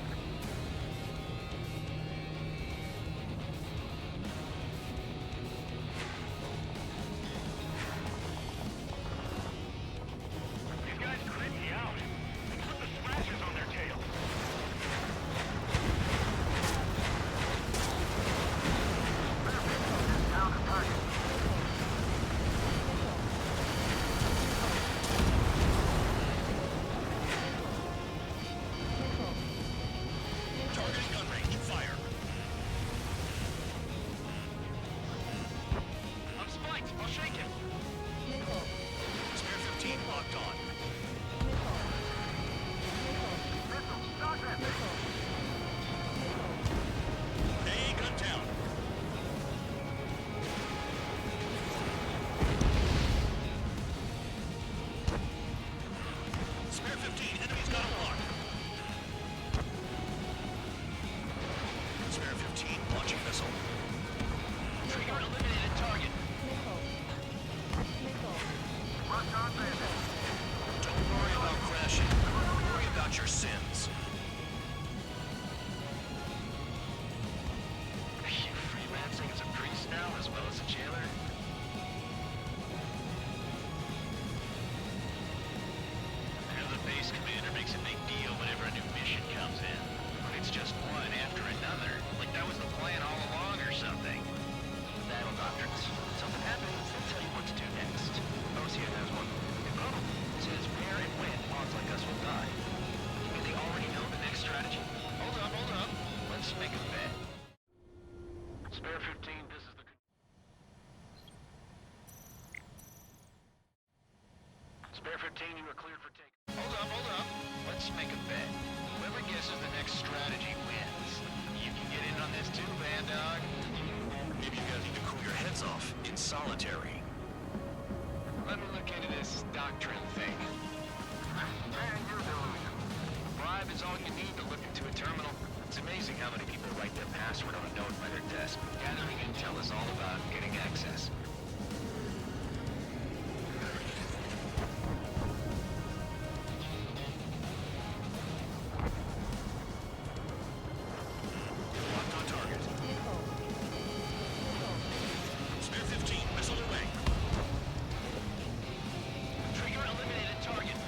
15 locked on. A gun down. Spare 15, enemy's got him locked. Spare 15, launching missile. Trigger eliminated target. Don't worry about crashing. Worry about your sins. Are you freelancing as a priest now, as well as a jailer? I know the base commander makes a big deal whenever a new mission comes in. But it's just one after another. Like that was the plan all along or something. Battle doctrines. Something happens, they'll tell you what to do next. Ocean has one. It says where and when pawns like us will die. You mean they already know the next strategy? Hold up. Let's make a bet. Spare 15, this is the... Spare 15, you are cleared for take. Hold up. Let's make a bet. Whoever guesses the next strategy wins. You can get in on this too, Bandog. Maybe you guys need to cool your heads off in solitary. Let me look into this doctrine thing. Man, you're delusional. A bribe is all you need to look into a terminal. It's amazing how many people write their password on a note by their desk. Gathering intel is all about getting access. Locked on target. Spare 15, missile away. Trigger eliminated target.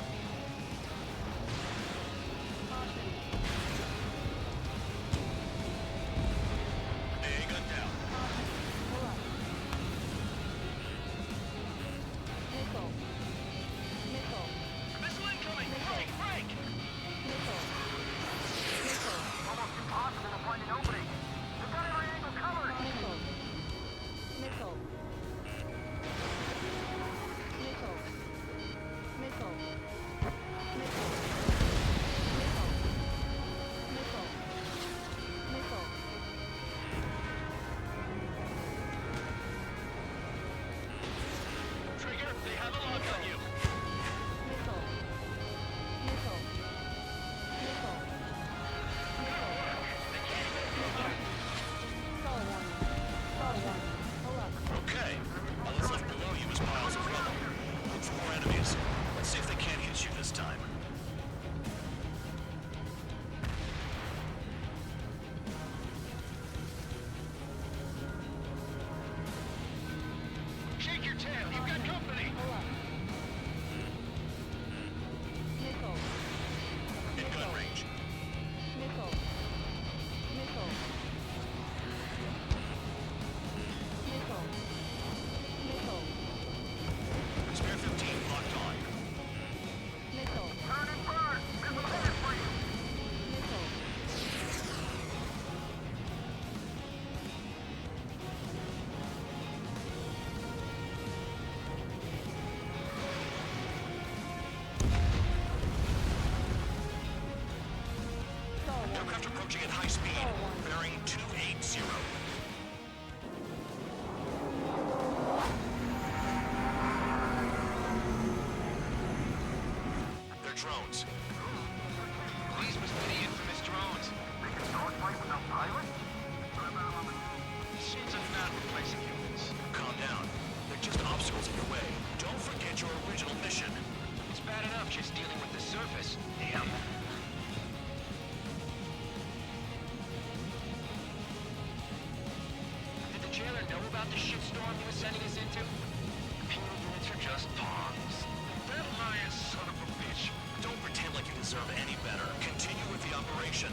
A gun down. Missile incoming! Break! Almost impossible to find an opening. We've got every angle covered. Trigger, they have a lock on you. Okay. All that's left below you is piles of rubble. Look for more enemies. Let's see if they can't hit you this time. Shake your tail, you've got company. In gun range. Spare 15 locked on. Turn and burn. Missile headed for you. Aircraft approaching at high speed. Bearing 280. They're drones. These must be the infamous drones. They can dogfight without pilots? Machines are not replacing humans. Calm down. They're just obstacles in your way. Don't forget your original mission. It's bad enough just dealing with the surface. Damn. Did the jailer know about the shitstorm he was sending us into? Penal units are just pawns. That lying son of a bitch. Don't pretend like you deserve any better. Continue with the operation.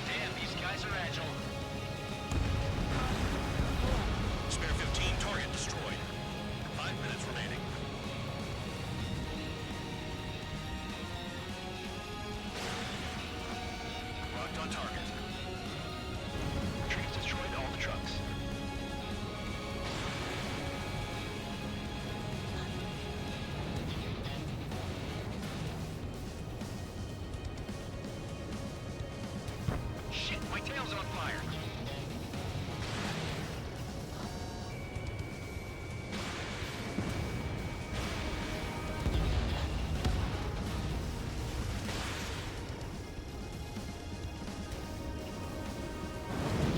Damn, these guys are agile. Spare 15, target destroyed. 5 minutes remaining. target. Retrieve's destroyed all the trucks. Shit, my tail's on fire.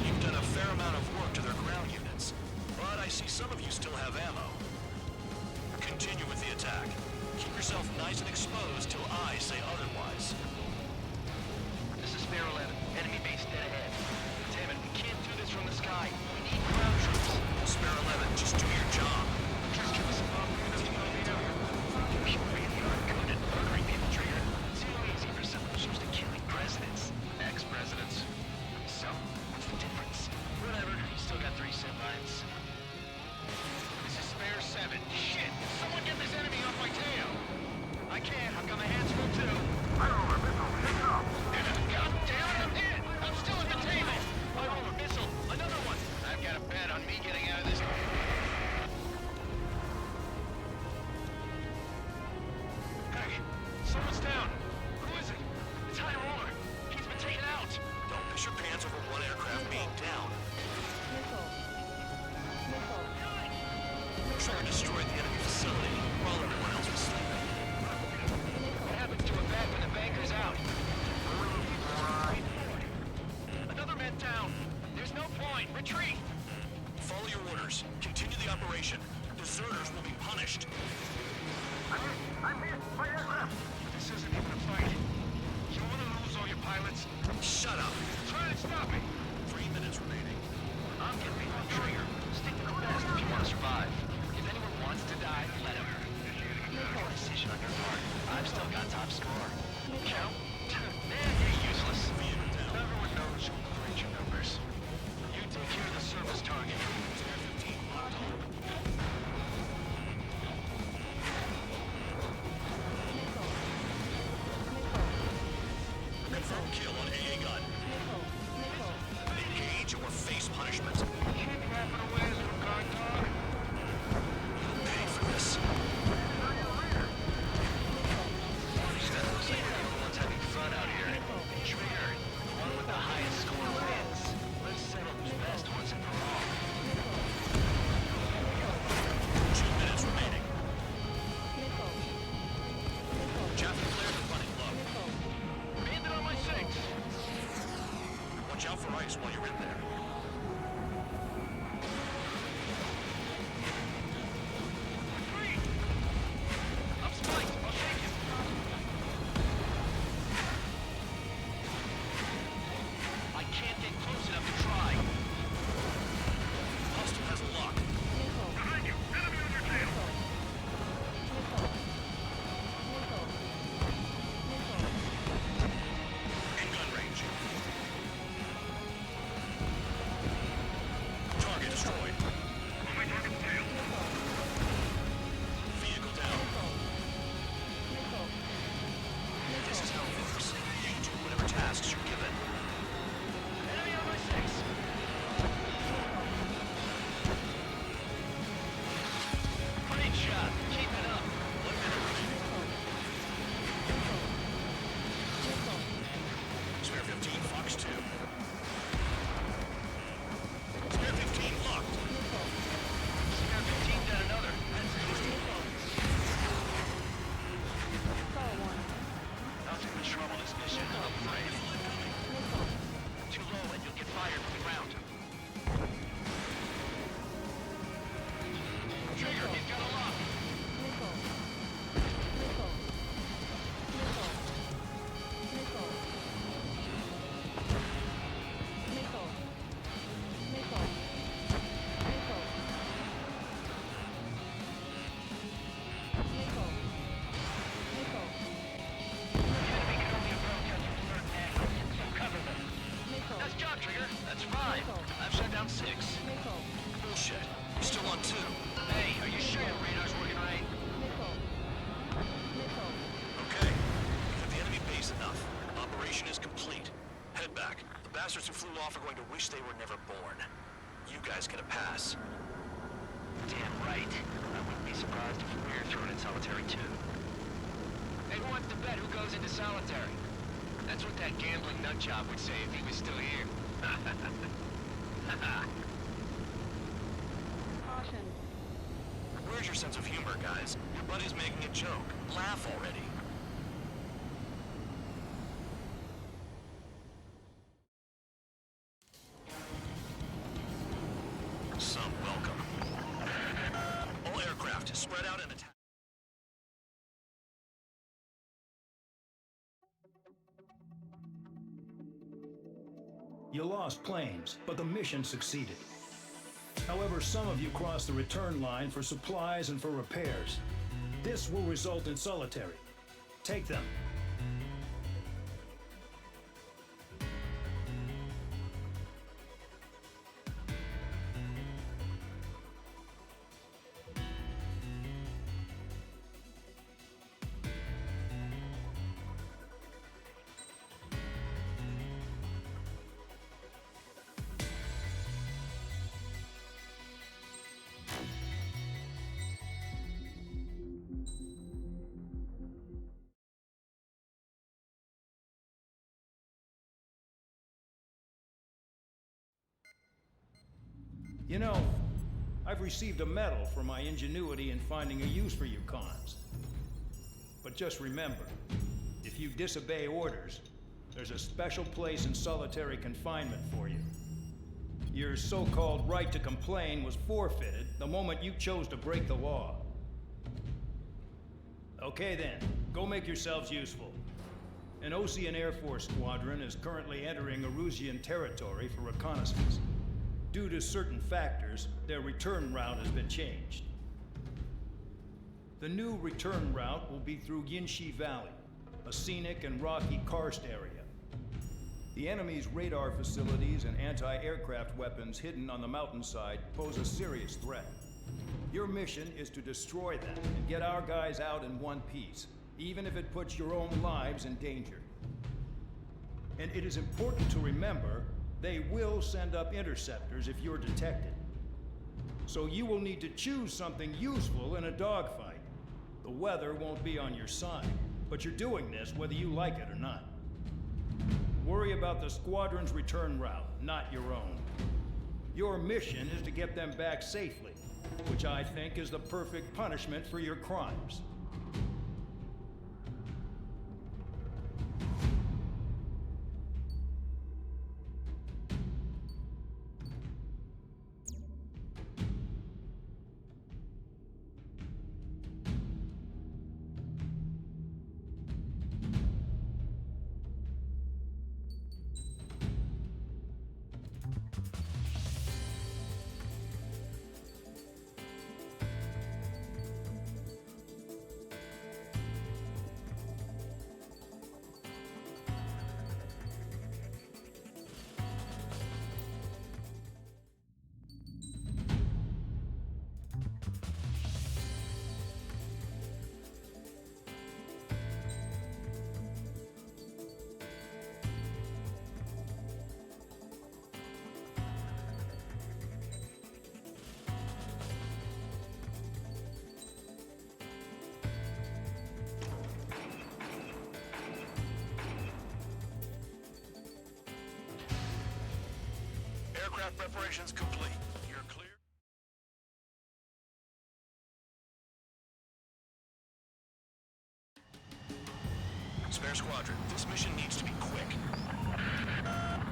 You've done a fair amount of work to their ground units, but I see some of you still have ammo. Continue with the attack. Keep yourself nice and exposed till I say otherwise. This is Spare 11. Enemy base dead ahead. Damn it, we can't do this from the sky. We need ground troops. Spare 11, just do your job. Just give us a bump. You really are good at murdering people, Trigger. Too easy for someone who's used to killing presidents. Ex-presidents. So, what's the difference? Whatever, you still got 3 sim lines. This is Spare 7. Shit! Someone get this enemy off my tail! I can't, I've got my hands full too. I don't know, missile, take it off! God damn it, I'm hit! I'm still at the table! I roll a missile, another one! I've got a bet on me getting out of this. Hey, someone's down! Who is it? It's High Roller! He's been taken out! Don't piss your pants over one aircraft being down. Trigger destroyed the enemy facility while everyone else was sleeping. What happens to a bat when the banker's out? Another man down. There's no point. Retreat. Follow your orders. Continue the operation. Deserters will be punished. I'm hit. My aircraft. This isn't even a fight. You want to lose all your pilots? Shut up. Try to stop me. 3 minutes remaining. I'm getting me on Trigger. Stick to the best if you want to survive. If anyone wants to die, let him. Good decision on your part. I've still got top score. Count? Man, you're useless. Everyone knows you'll reach your numbers. You take care of the service target. Spare 15 locked on. Confirm kill on AA gun. Engage or face punishment. Keep yapping away, little guard dog. You'll pay for this. Looks like everyone's having fun out here. Trigger, the one with the highest score wins. Let's settle who's best once and for all. 2 minutes remaining. Chaffee clear the running low. Bandit on my 6. Watch out for ice while you're in there. Free! I'm spiked. I'll shake him. I can't get close enough to try. Hostile has a lock. Behind you! Enemy on your tail! In gun range. Target destroyed. On my target's tail. Vehicle down. This is how it works. You do whatever tasks you're given. Enemy on my 6. Great shot. Keep it up. 1 minute remaining. Spare 15, Fox 2. Spare 15 locked. Spare 15 down another. That's good. Not too much trouble this mission, I'm afraid. Too low and you'll get fired from the ground. Trigger, he's got a lock. Nice job, Trigger. That's 5. I've shut down 6. Bullshit. You're still on 2. Hey, are you sure your radar's working right? Okay. You've hit the enemy base enough. Operation is complete. Head back. bastards who flew off are going to wish they were never born. You guys get a pass. Damn right. I wouldn't be surprised if we're thrown in solitary too. Hey, who wants to bet who goes into solitary? That's what that gambling nutjob would say if he was still here. Caution. Where's your sense of humor, guys? Your buddy's making a joke. Laugh already. Some welcome. All aircraft, spread out and attack. You lost planes, but the mission succeeded. However, some of you crossed the return line for supplies and for repairs. This will result in solitary. Take them. You know, I've received a medal for my ingenuity in finding a use for you cons. But just remember, if you disobey orders, there's a special place in solitary confinement for you. Your so-called right to complain was forfeited the moment you chose to break the law. Okay then, go make yourselves useful. An Osean Air Force squadron is currently entering Erusian territory for reconnaissance. Due to certain factors, their return route has been changed. The new return route will be through Yinshi Valley, a scenic and rocky karst area. The enemy's radar facilities and anti-aircraft weapons hidden on the mountainside pose a serious threat. Your mission is to destroy them and get our guys out in one piece, even if it puts your own lives in danger. And it is important to remember they will send up interceptors if you're detected. So you will need to choose something useful in a dogfight. The weather won't be on your side, but you're doing this whether you like it or not. Worry about the squadron's return route, not your own. Your mission is to get them back safely, which I think is the perfect punishment for your crimes. Aircraft preparations complete. You're clear. Spare squadron, this mission needs to be quick.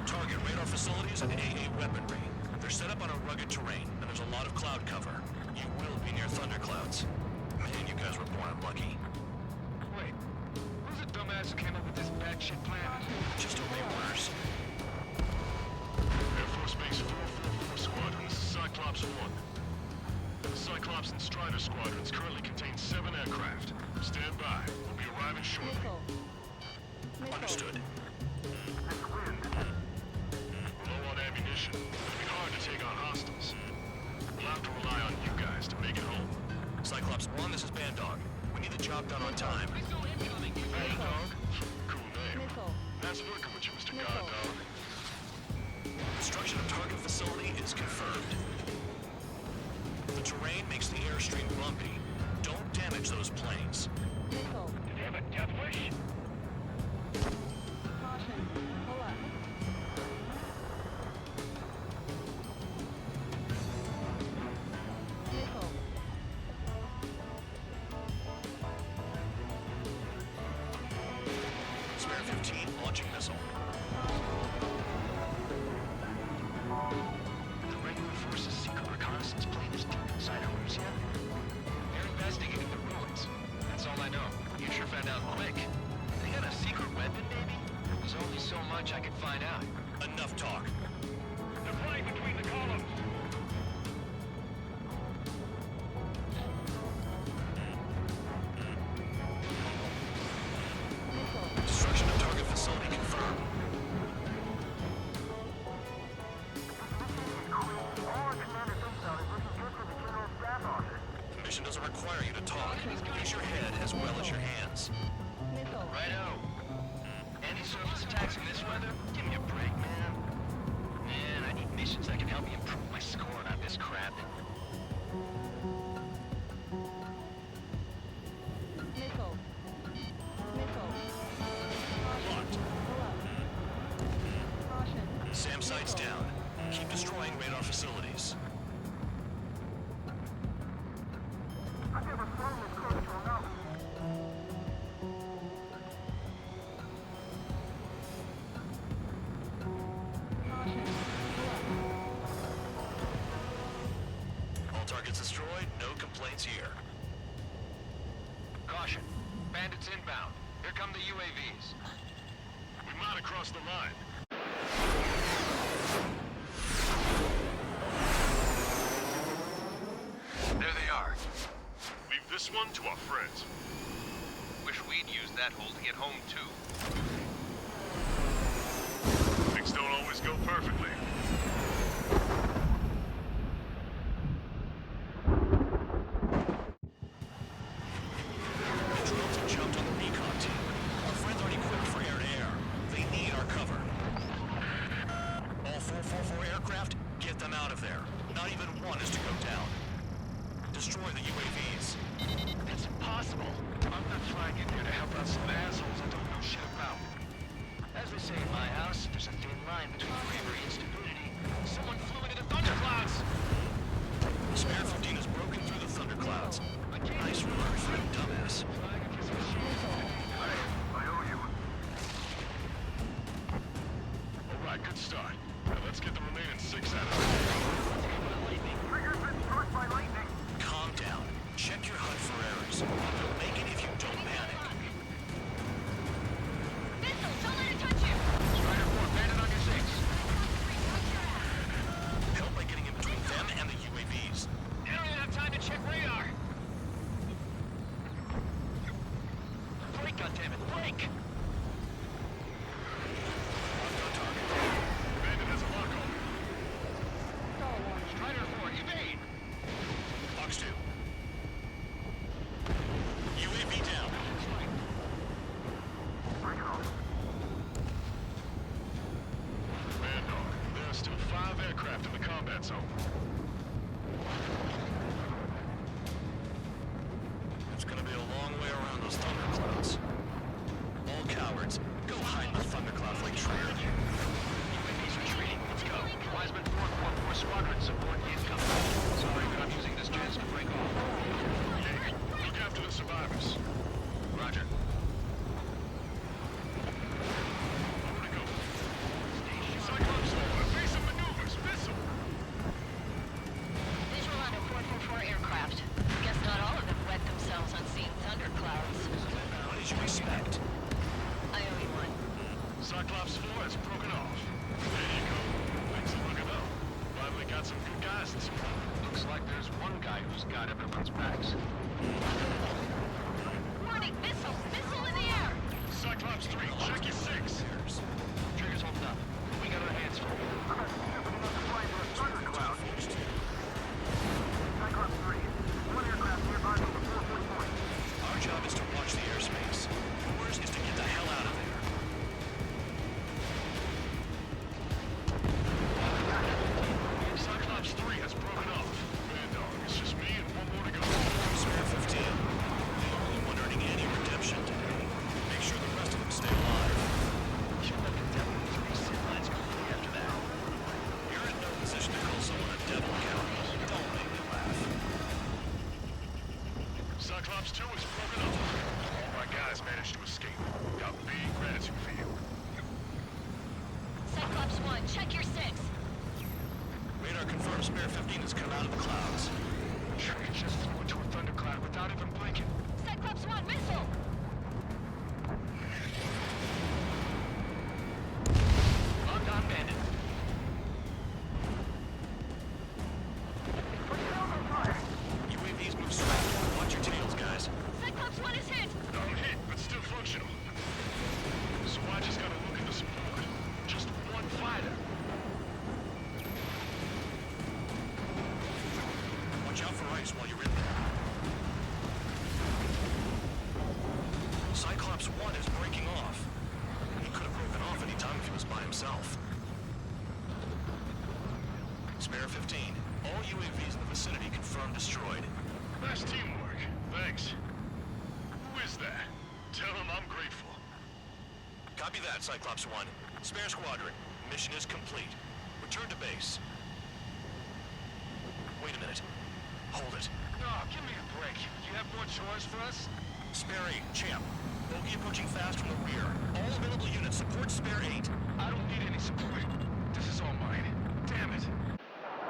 Target radar facilities and AA weaponry. They're set up on a rugged terrain, and there's a lot of cloud cover. You will be near thunderclouds. Man, you guys were born unlucky. Wait, who's the dumbass who came up with this batshit plan? Just obey orders. Air Force Base 444 Squadron, this is Cyclops 1. The Cyclops and Strider squadrons currently contain 7 aircraft. Stand by. We'll be arriving shortly. Understood. We're low on ammunition. It'll be hard to take on hostiles. We'll have to rely on you guys to make it home. Cyclops 1, this is Bandog. We need the job done on time. Bandog? Cool name. Nice working with you, Mr. Guard Dog. damage those planes. Missile. Did you have a death wish? Caution. Pull up. Missile. Spare 15, launching missile. The regular force's secret reconnaissance plane is deep inside Erusea. They're investigating the ruins. That's all I know. You sure found out quick. They got a secret weapon, maybe? There's only so much I could find out. Enough talk. They're flying between the columns. Destruction of target facility confirmed. The mission doesn't require you to talk. Use your head as well as your hands. Missile. Righto. Any surface attacks in this weather? Give me a break, man. Man, I need missions that can help me improve my score, not this crap. Missile. Missile. Locked. Pull up. Caution. SAM sights down. Keep destroying radar facilities. I've never flown this close to a mountain. Caution. Pull up. All targets destroyed, no complaints here. Caution. Bandits inbound. Here come the UAVs. We might have crossed the line. There they are. Leave this one to our friends. Wish we'd used that hole to get home, too. Things don't always go perfectly. The drones have jumped on the recon team. Our friends aren't equipped for air-to-air. They need our cover. All 444 aircraft, get them out of there. Not even one is to go down. Destroy the UAVs. That's impossible. I'm not flying in here to help out some assholes I don't know shit about. As they say in my house, there's a thin line between bravery and stupidity. Someone flew into the thunderclouds! Spare 15 has broken through the thunderclouds. Nice work, Fred, dumbass. I owe you. All right, good start. Now let's get the remaining 6 out of here. Trigger's been struck by lightning. Calm down. Check your HUD for errors. You'll make it if you don't panic. Missile, don't let it touch you! Strider 4, bandit on your 6. Help by getting in between them and the UAVs. You don't even have time to check radar. Blake, goddammit, Blake! Locked on target. Bandit has a lock on. Stall warning. Strider 4, evade! Fox 2. UAV down. Man, dog, there are still 5 aircraft in the combat zone. It's gonna be a long way around those thunderclouds. All cowards, go hide in the thunderclouds like Trigger. UAVs retreating. Let's go. Wiseman 444 Squadron support incoming. Sorry, but I'm using this chance to break off. Look after the survivors. Roger. Where to go? Cyclops 4, evasive maneuvers, missile! Visual on a 444 aircraft. Guess not all of them wet themselves on seeing thunderclouds. What did you expect? I owe you one. Cyclops 4 has broken off. There you go. Thanks a look up. Finally got some good guys this morning. Looks like there's one guy who's got everyone's backs. Warning, missile! Missile in the air! Cyclops 3, check your 6. Trigger's holding up. We got our hands full. Thundercloud. Cyclops 3. One aircraft nearby from the 444. Our job is to watch the airspace. Yours is to get the hell out of there. Cyclops 3 has broken off. Man, dog, it's just me and one more to go. Spare 15. Spare 15 has come out of the clouds. Trigger just flew into a thundercloud without even blinking. Cyclops 1, missile! Locked on bandit. UAVs move swift. Watch your tails, guys. Cyclops 1 is hit! Not hit, but still functional. So I just gotta look into support. Just one fighter. Watch out for ice while you're in there. Cyclops 1 is breaking off. He could have broken off any time if he was by himself. Spare 15. All UAVs in the vicinity confirmed destroyed. Nice teamwork. Thanks. Who is that? Tell him I'm grateful. Copy that, Cyclops 1. Spare squadron. Mission is complete. Return to base. Wait a minute. Hold it. Oh, give me a break. You have more chores for us? Spare 8, Champ. Bogey approaching fast from the rear. All available units support Spare 8. I don't need any support. This is all mine. Damn it.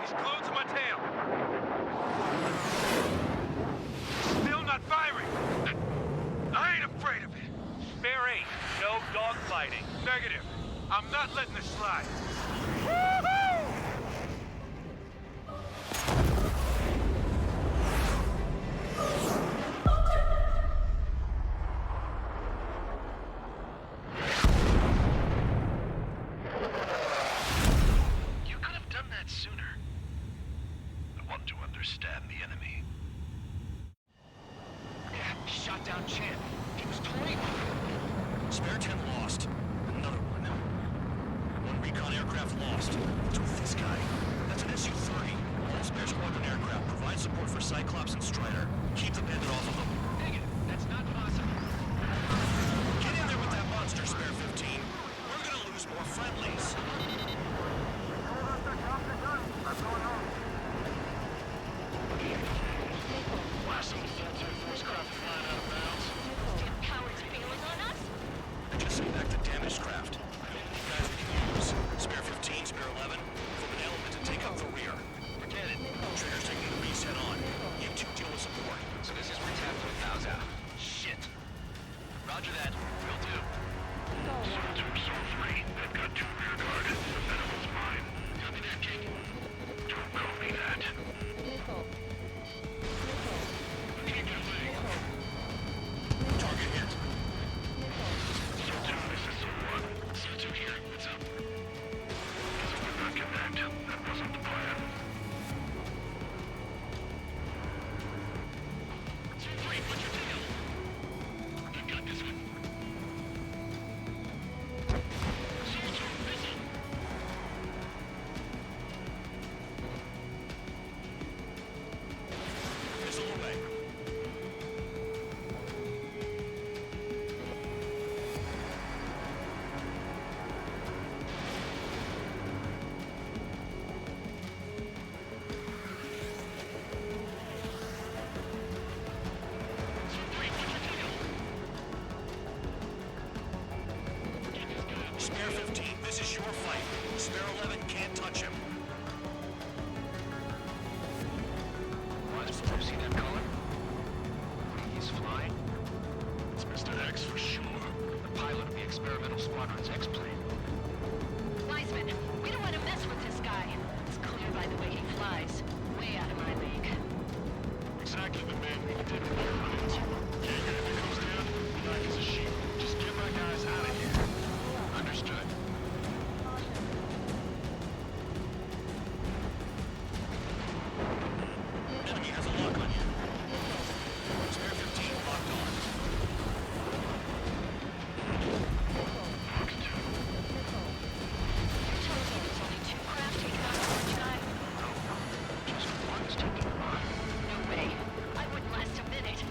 He's glued to my tail. Still not firing. I ain't afraid of it. Spare 8, no dogfighting. Negative. I'm not letting this slide. Woohoo! You could have done that sooner. I want to understand the enemy. Yeah, shot down Champ. He was toying. Spare 10 lost. Another one. One recon aircraft lost. What's with this guy? That's an Su-30. All Spare Squadron aircraft provide support for Cyclops and Strider. Keep the bandit off of them. Dang it, that's not possible. Get in there with that monster, Spare 15. We're gonna lose more friendlies. Last of the Delta Force craft flying out of bounds. Damn cowards bailing on us? Just send back the damaged craft. You guys we can use. Spare 15, Spare 11. Form an element to take up the rear. Forget it. Trigger's taking the beast head on. You two deal with support. So this is where Tabitha bows out. Shit. Roger that. Will do. Two Soul 3. I've got 2 rear guard. The Venom's mine. Copy that, King. Don't call me that. Keep your thing. Target hit. Soul 2, this is Soul 1. Soul 2 here. What's up? Guess we could not connect. That wasn't the plan. Soul 3, what's your deal? I've got this one. Soul 2, missile. Missile away. Spare 15, this is your fight. Spare 11 can't touch him. Why does Flip see that color? He's flying? It's Mr. X for sure. The pilot of the experimental squadron's X-plane. Wiseman, we don't want to mess with this guy. It's clear by the way he flies. Way out of my league. Exactly the man we didn't want to run into. Jaeger, if it goes down, black as a sheep. Just get my guys out of here. Understood. Enemy has a lock on you. Spare 15 locked on. Fox 2. You're telling me there's only 2 craft taking out the orange guy? No, just one's taking mine. No way. I wouldn't last a minute.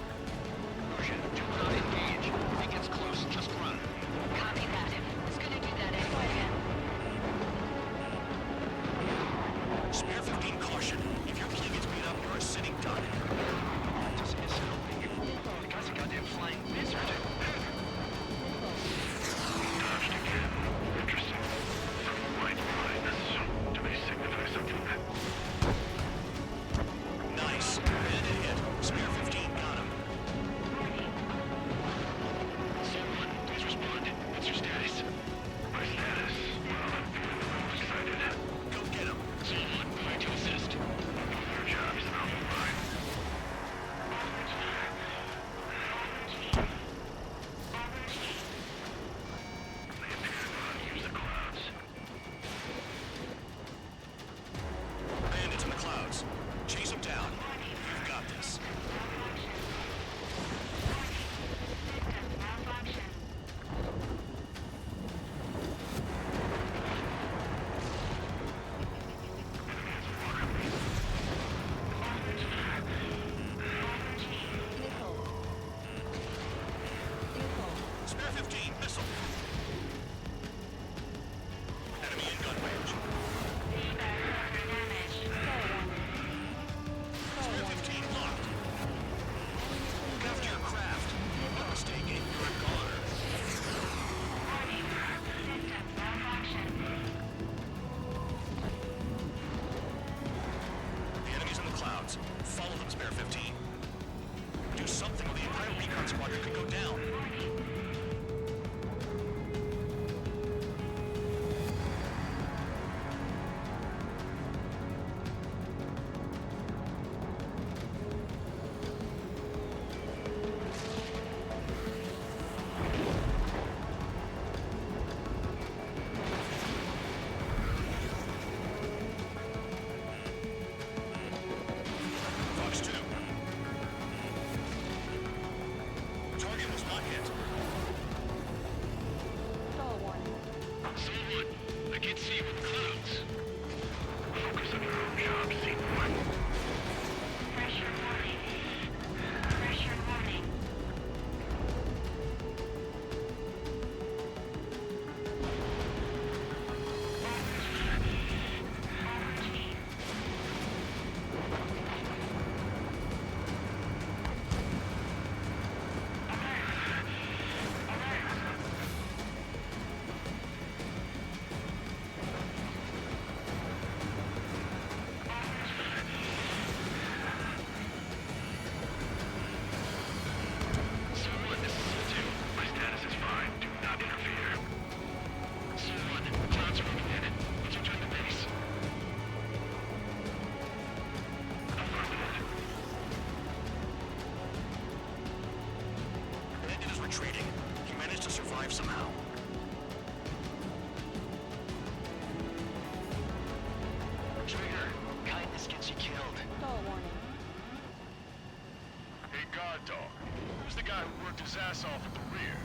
his ass off at the rear.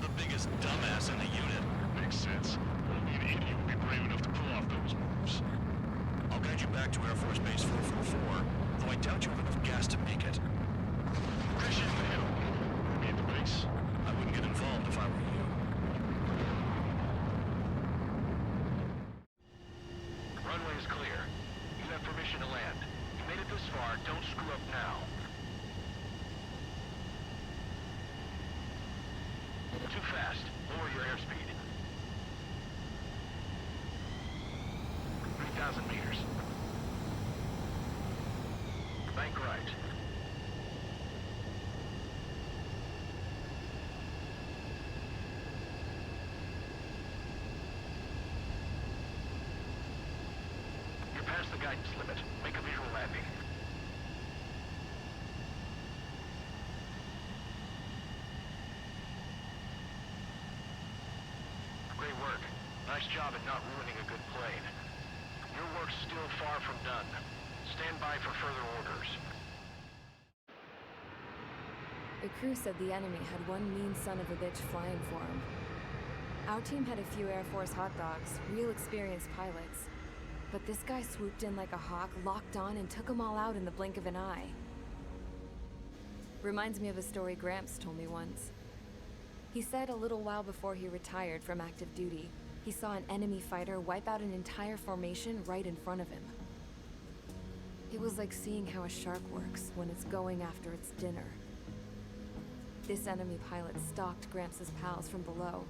The biggest dumbass in the unit. Makes sense. Only an idiot would be brave enough to pull off those moves. I'll guide you back to Air Force Base 444, though I doubt you have enough gas to make it. Crash in the hill. Me at the base? I wouldn't get involved if I were you. Runway is clear. You have permission to land. You made it this far, don't screw up now. Too fast. Lower your airspeed. 3,000 meters. Bank right. You're past the guidance limit. Make a visual landing. Great work. Nice job at not ruining a good plane. Your work's still far from done. Stand by for further orders. The crew said the enemy had one mean son of a bitch flying for him. Our team had a few Air Force hot dogs, real experienced pilots. But this guy swooped in like a hawk, locked on, and took them all out in the blink of an eye. Reminds me of a story Gramps told me once. He said a little while before he retired from active duty, he saw an enemy fighter wipe out an entire formation right in front of him. It was like seeing how a shark works when it's going after its dinner. This enemy pilot stalked Gramps' pals from below,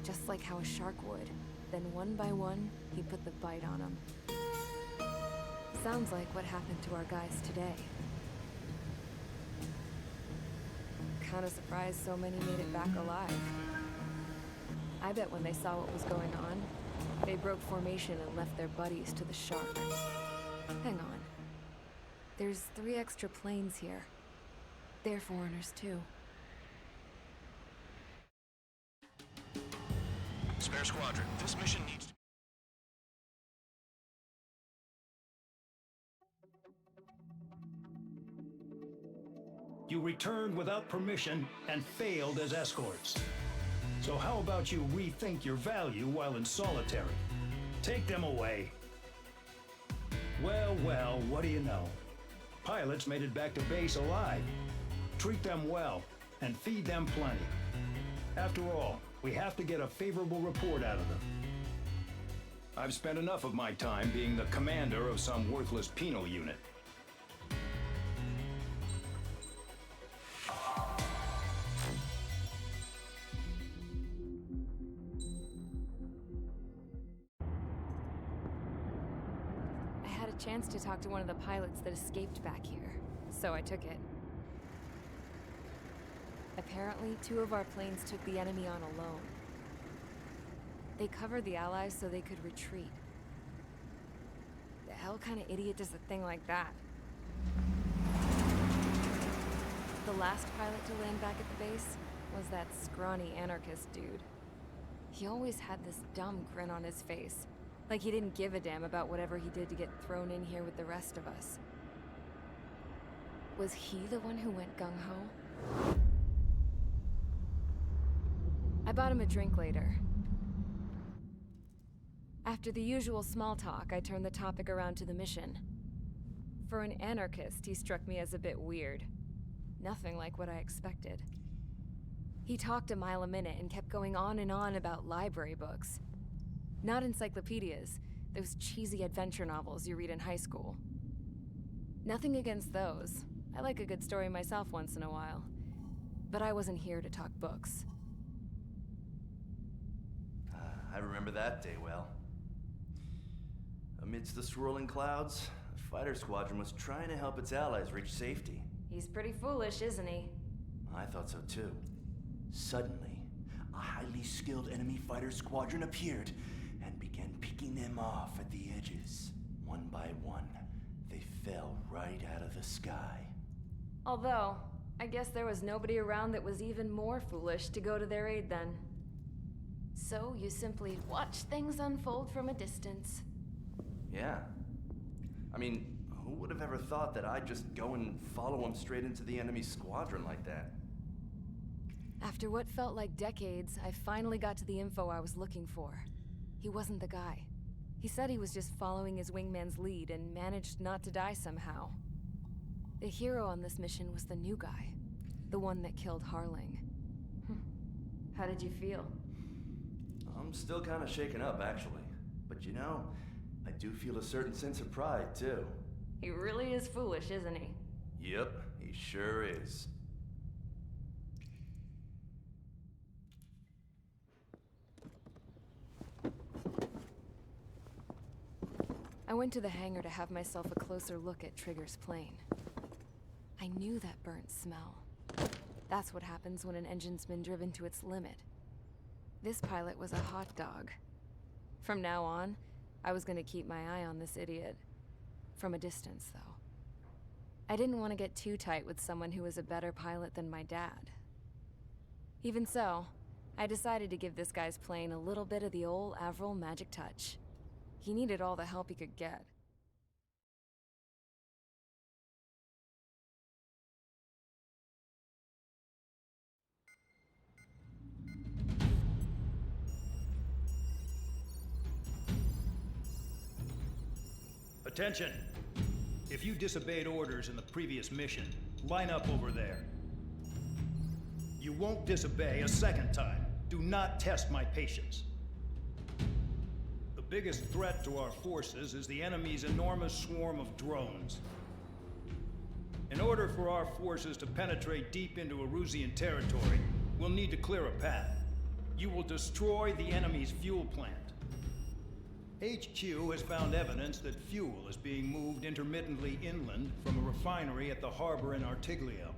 just like how a shark would. Then one by one, he put the bite on them. Sounds like what happened to our guys today. Kinda surprised so many made it back alive. I bet when they saw what was going on, they broke formation and left their buddies to the shark. Hang on. There's 3 extra planes here. They're foreigners too. Spare Squadron, this mission needs to... You returned without permission and failed as escorts. So how about you rethink your value while in solitary? Take them away. Well, well, what do you know? Pilots made it back to base alive. Treat them well and feed them plenty. After all, we have to get a favorable report out of them. I've spent enough of my time being the commander of some worthless penal unit. I had a chance to talk to one of the pilots that escaped back here, so I took it. Apparently, 2 of our planes took the enemy on alone. They covered the Allies so they could retreat. The hell kind of idiot does a thing like that? The last pilot to land back at the base was that scrawny anarchist dude. He always had this dumb grin on his face, like he didn't give a damn about whatever he did to get thrown in here with the rest of us. Was he the one who went gung-ho? I bought him a drink later. After the usual small talk, I turned the topic around to the mission. For an anarchist, he struck me as a bit weird. Nothing like what I expected. He talked a mile a minute and kept going on and on about library books. Not encyclopedias, those cheesy adventure novels you read in high school. Nothing against those. I like a good story myself once in a while. But I wasn't here to talk books. I remember that day well. Amidst the swirling clouds, the fighter squadron was trying to help its allies reach safety. He's pretty foolish, isn't he? I thought so too. Suddenly, a highly skilled enemy fighter squadron appeared and began picking them off at the edges. One by one, they fell right out of the sky. Although, I guess there was nobody around that was even more foolish to go to their aid then. So you simply watch things unfold from a distance. Yeah. I mean, who would have ever thought that I'd just go and follow them straight into the enemy squadron like that? After what felt like decades, I finally got to the info I was looking for. He wasn't the guy. He said he was just following his wingman's lead and managed not to die somehow. The hero on this mission was the new guy. The one that killed Harling. How did you feel? I'm still kind of shaken up, actually. But you know, I do feel a certain sense of pride, too. He really is foolish, isn't he? Yep, he sure is. I went to the hangar to have myself a closer look at Trigger's plane. I knew that burnt smell. That's what happens when an engine's been driven to its limit. This pilot was a hot dog. From now on, I was gonna keep my eye on this idiot. From a distance, though. I didn't want to get too tight with someone who was a better pilot than my dad. Even so, I decided to give this guy's plane a little bit of the old Avril magic touch. He needed all the help he could get. Attention! If you disobeyed orders in the previous mission, line up over there. You won't disobey a second time. Do not test my patience. The biggest threat to our forces is the enemy's enormous swarm of drones. In order for our forces to penetrate deep into Erusian territory, we'll need to clear a path. You will destroy the enemy's fuel plant. HQ has found evidence that fuel is being moved intermittently inland from a refinery at the harbor in Artiglio.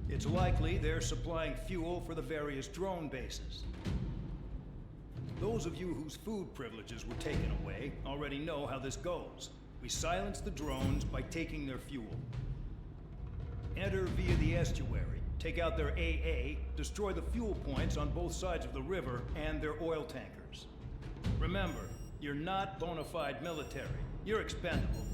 It's likely they're supplying fuel for the various drone bases. Those of you whose food privileges were taken away already know how this goes. We silence the drones by taking their fuel. Enter via the estuary, take out their AA, destroy the fuel points on both sides of the river and their oil tankers. Remember, you're not bona fide military. You're expendable.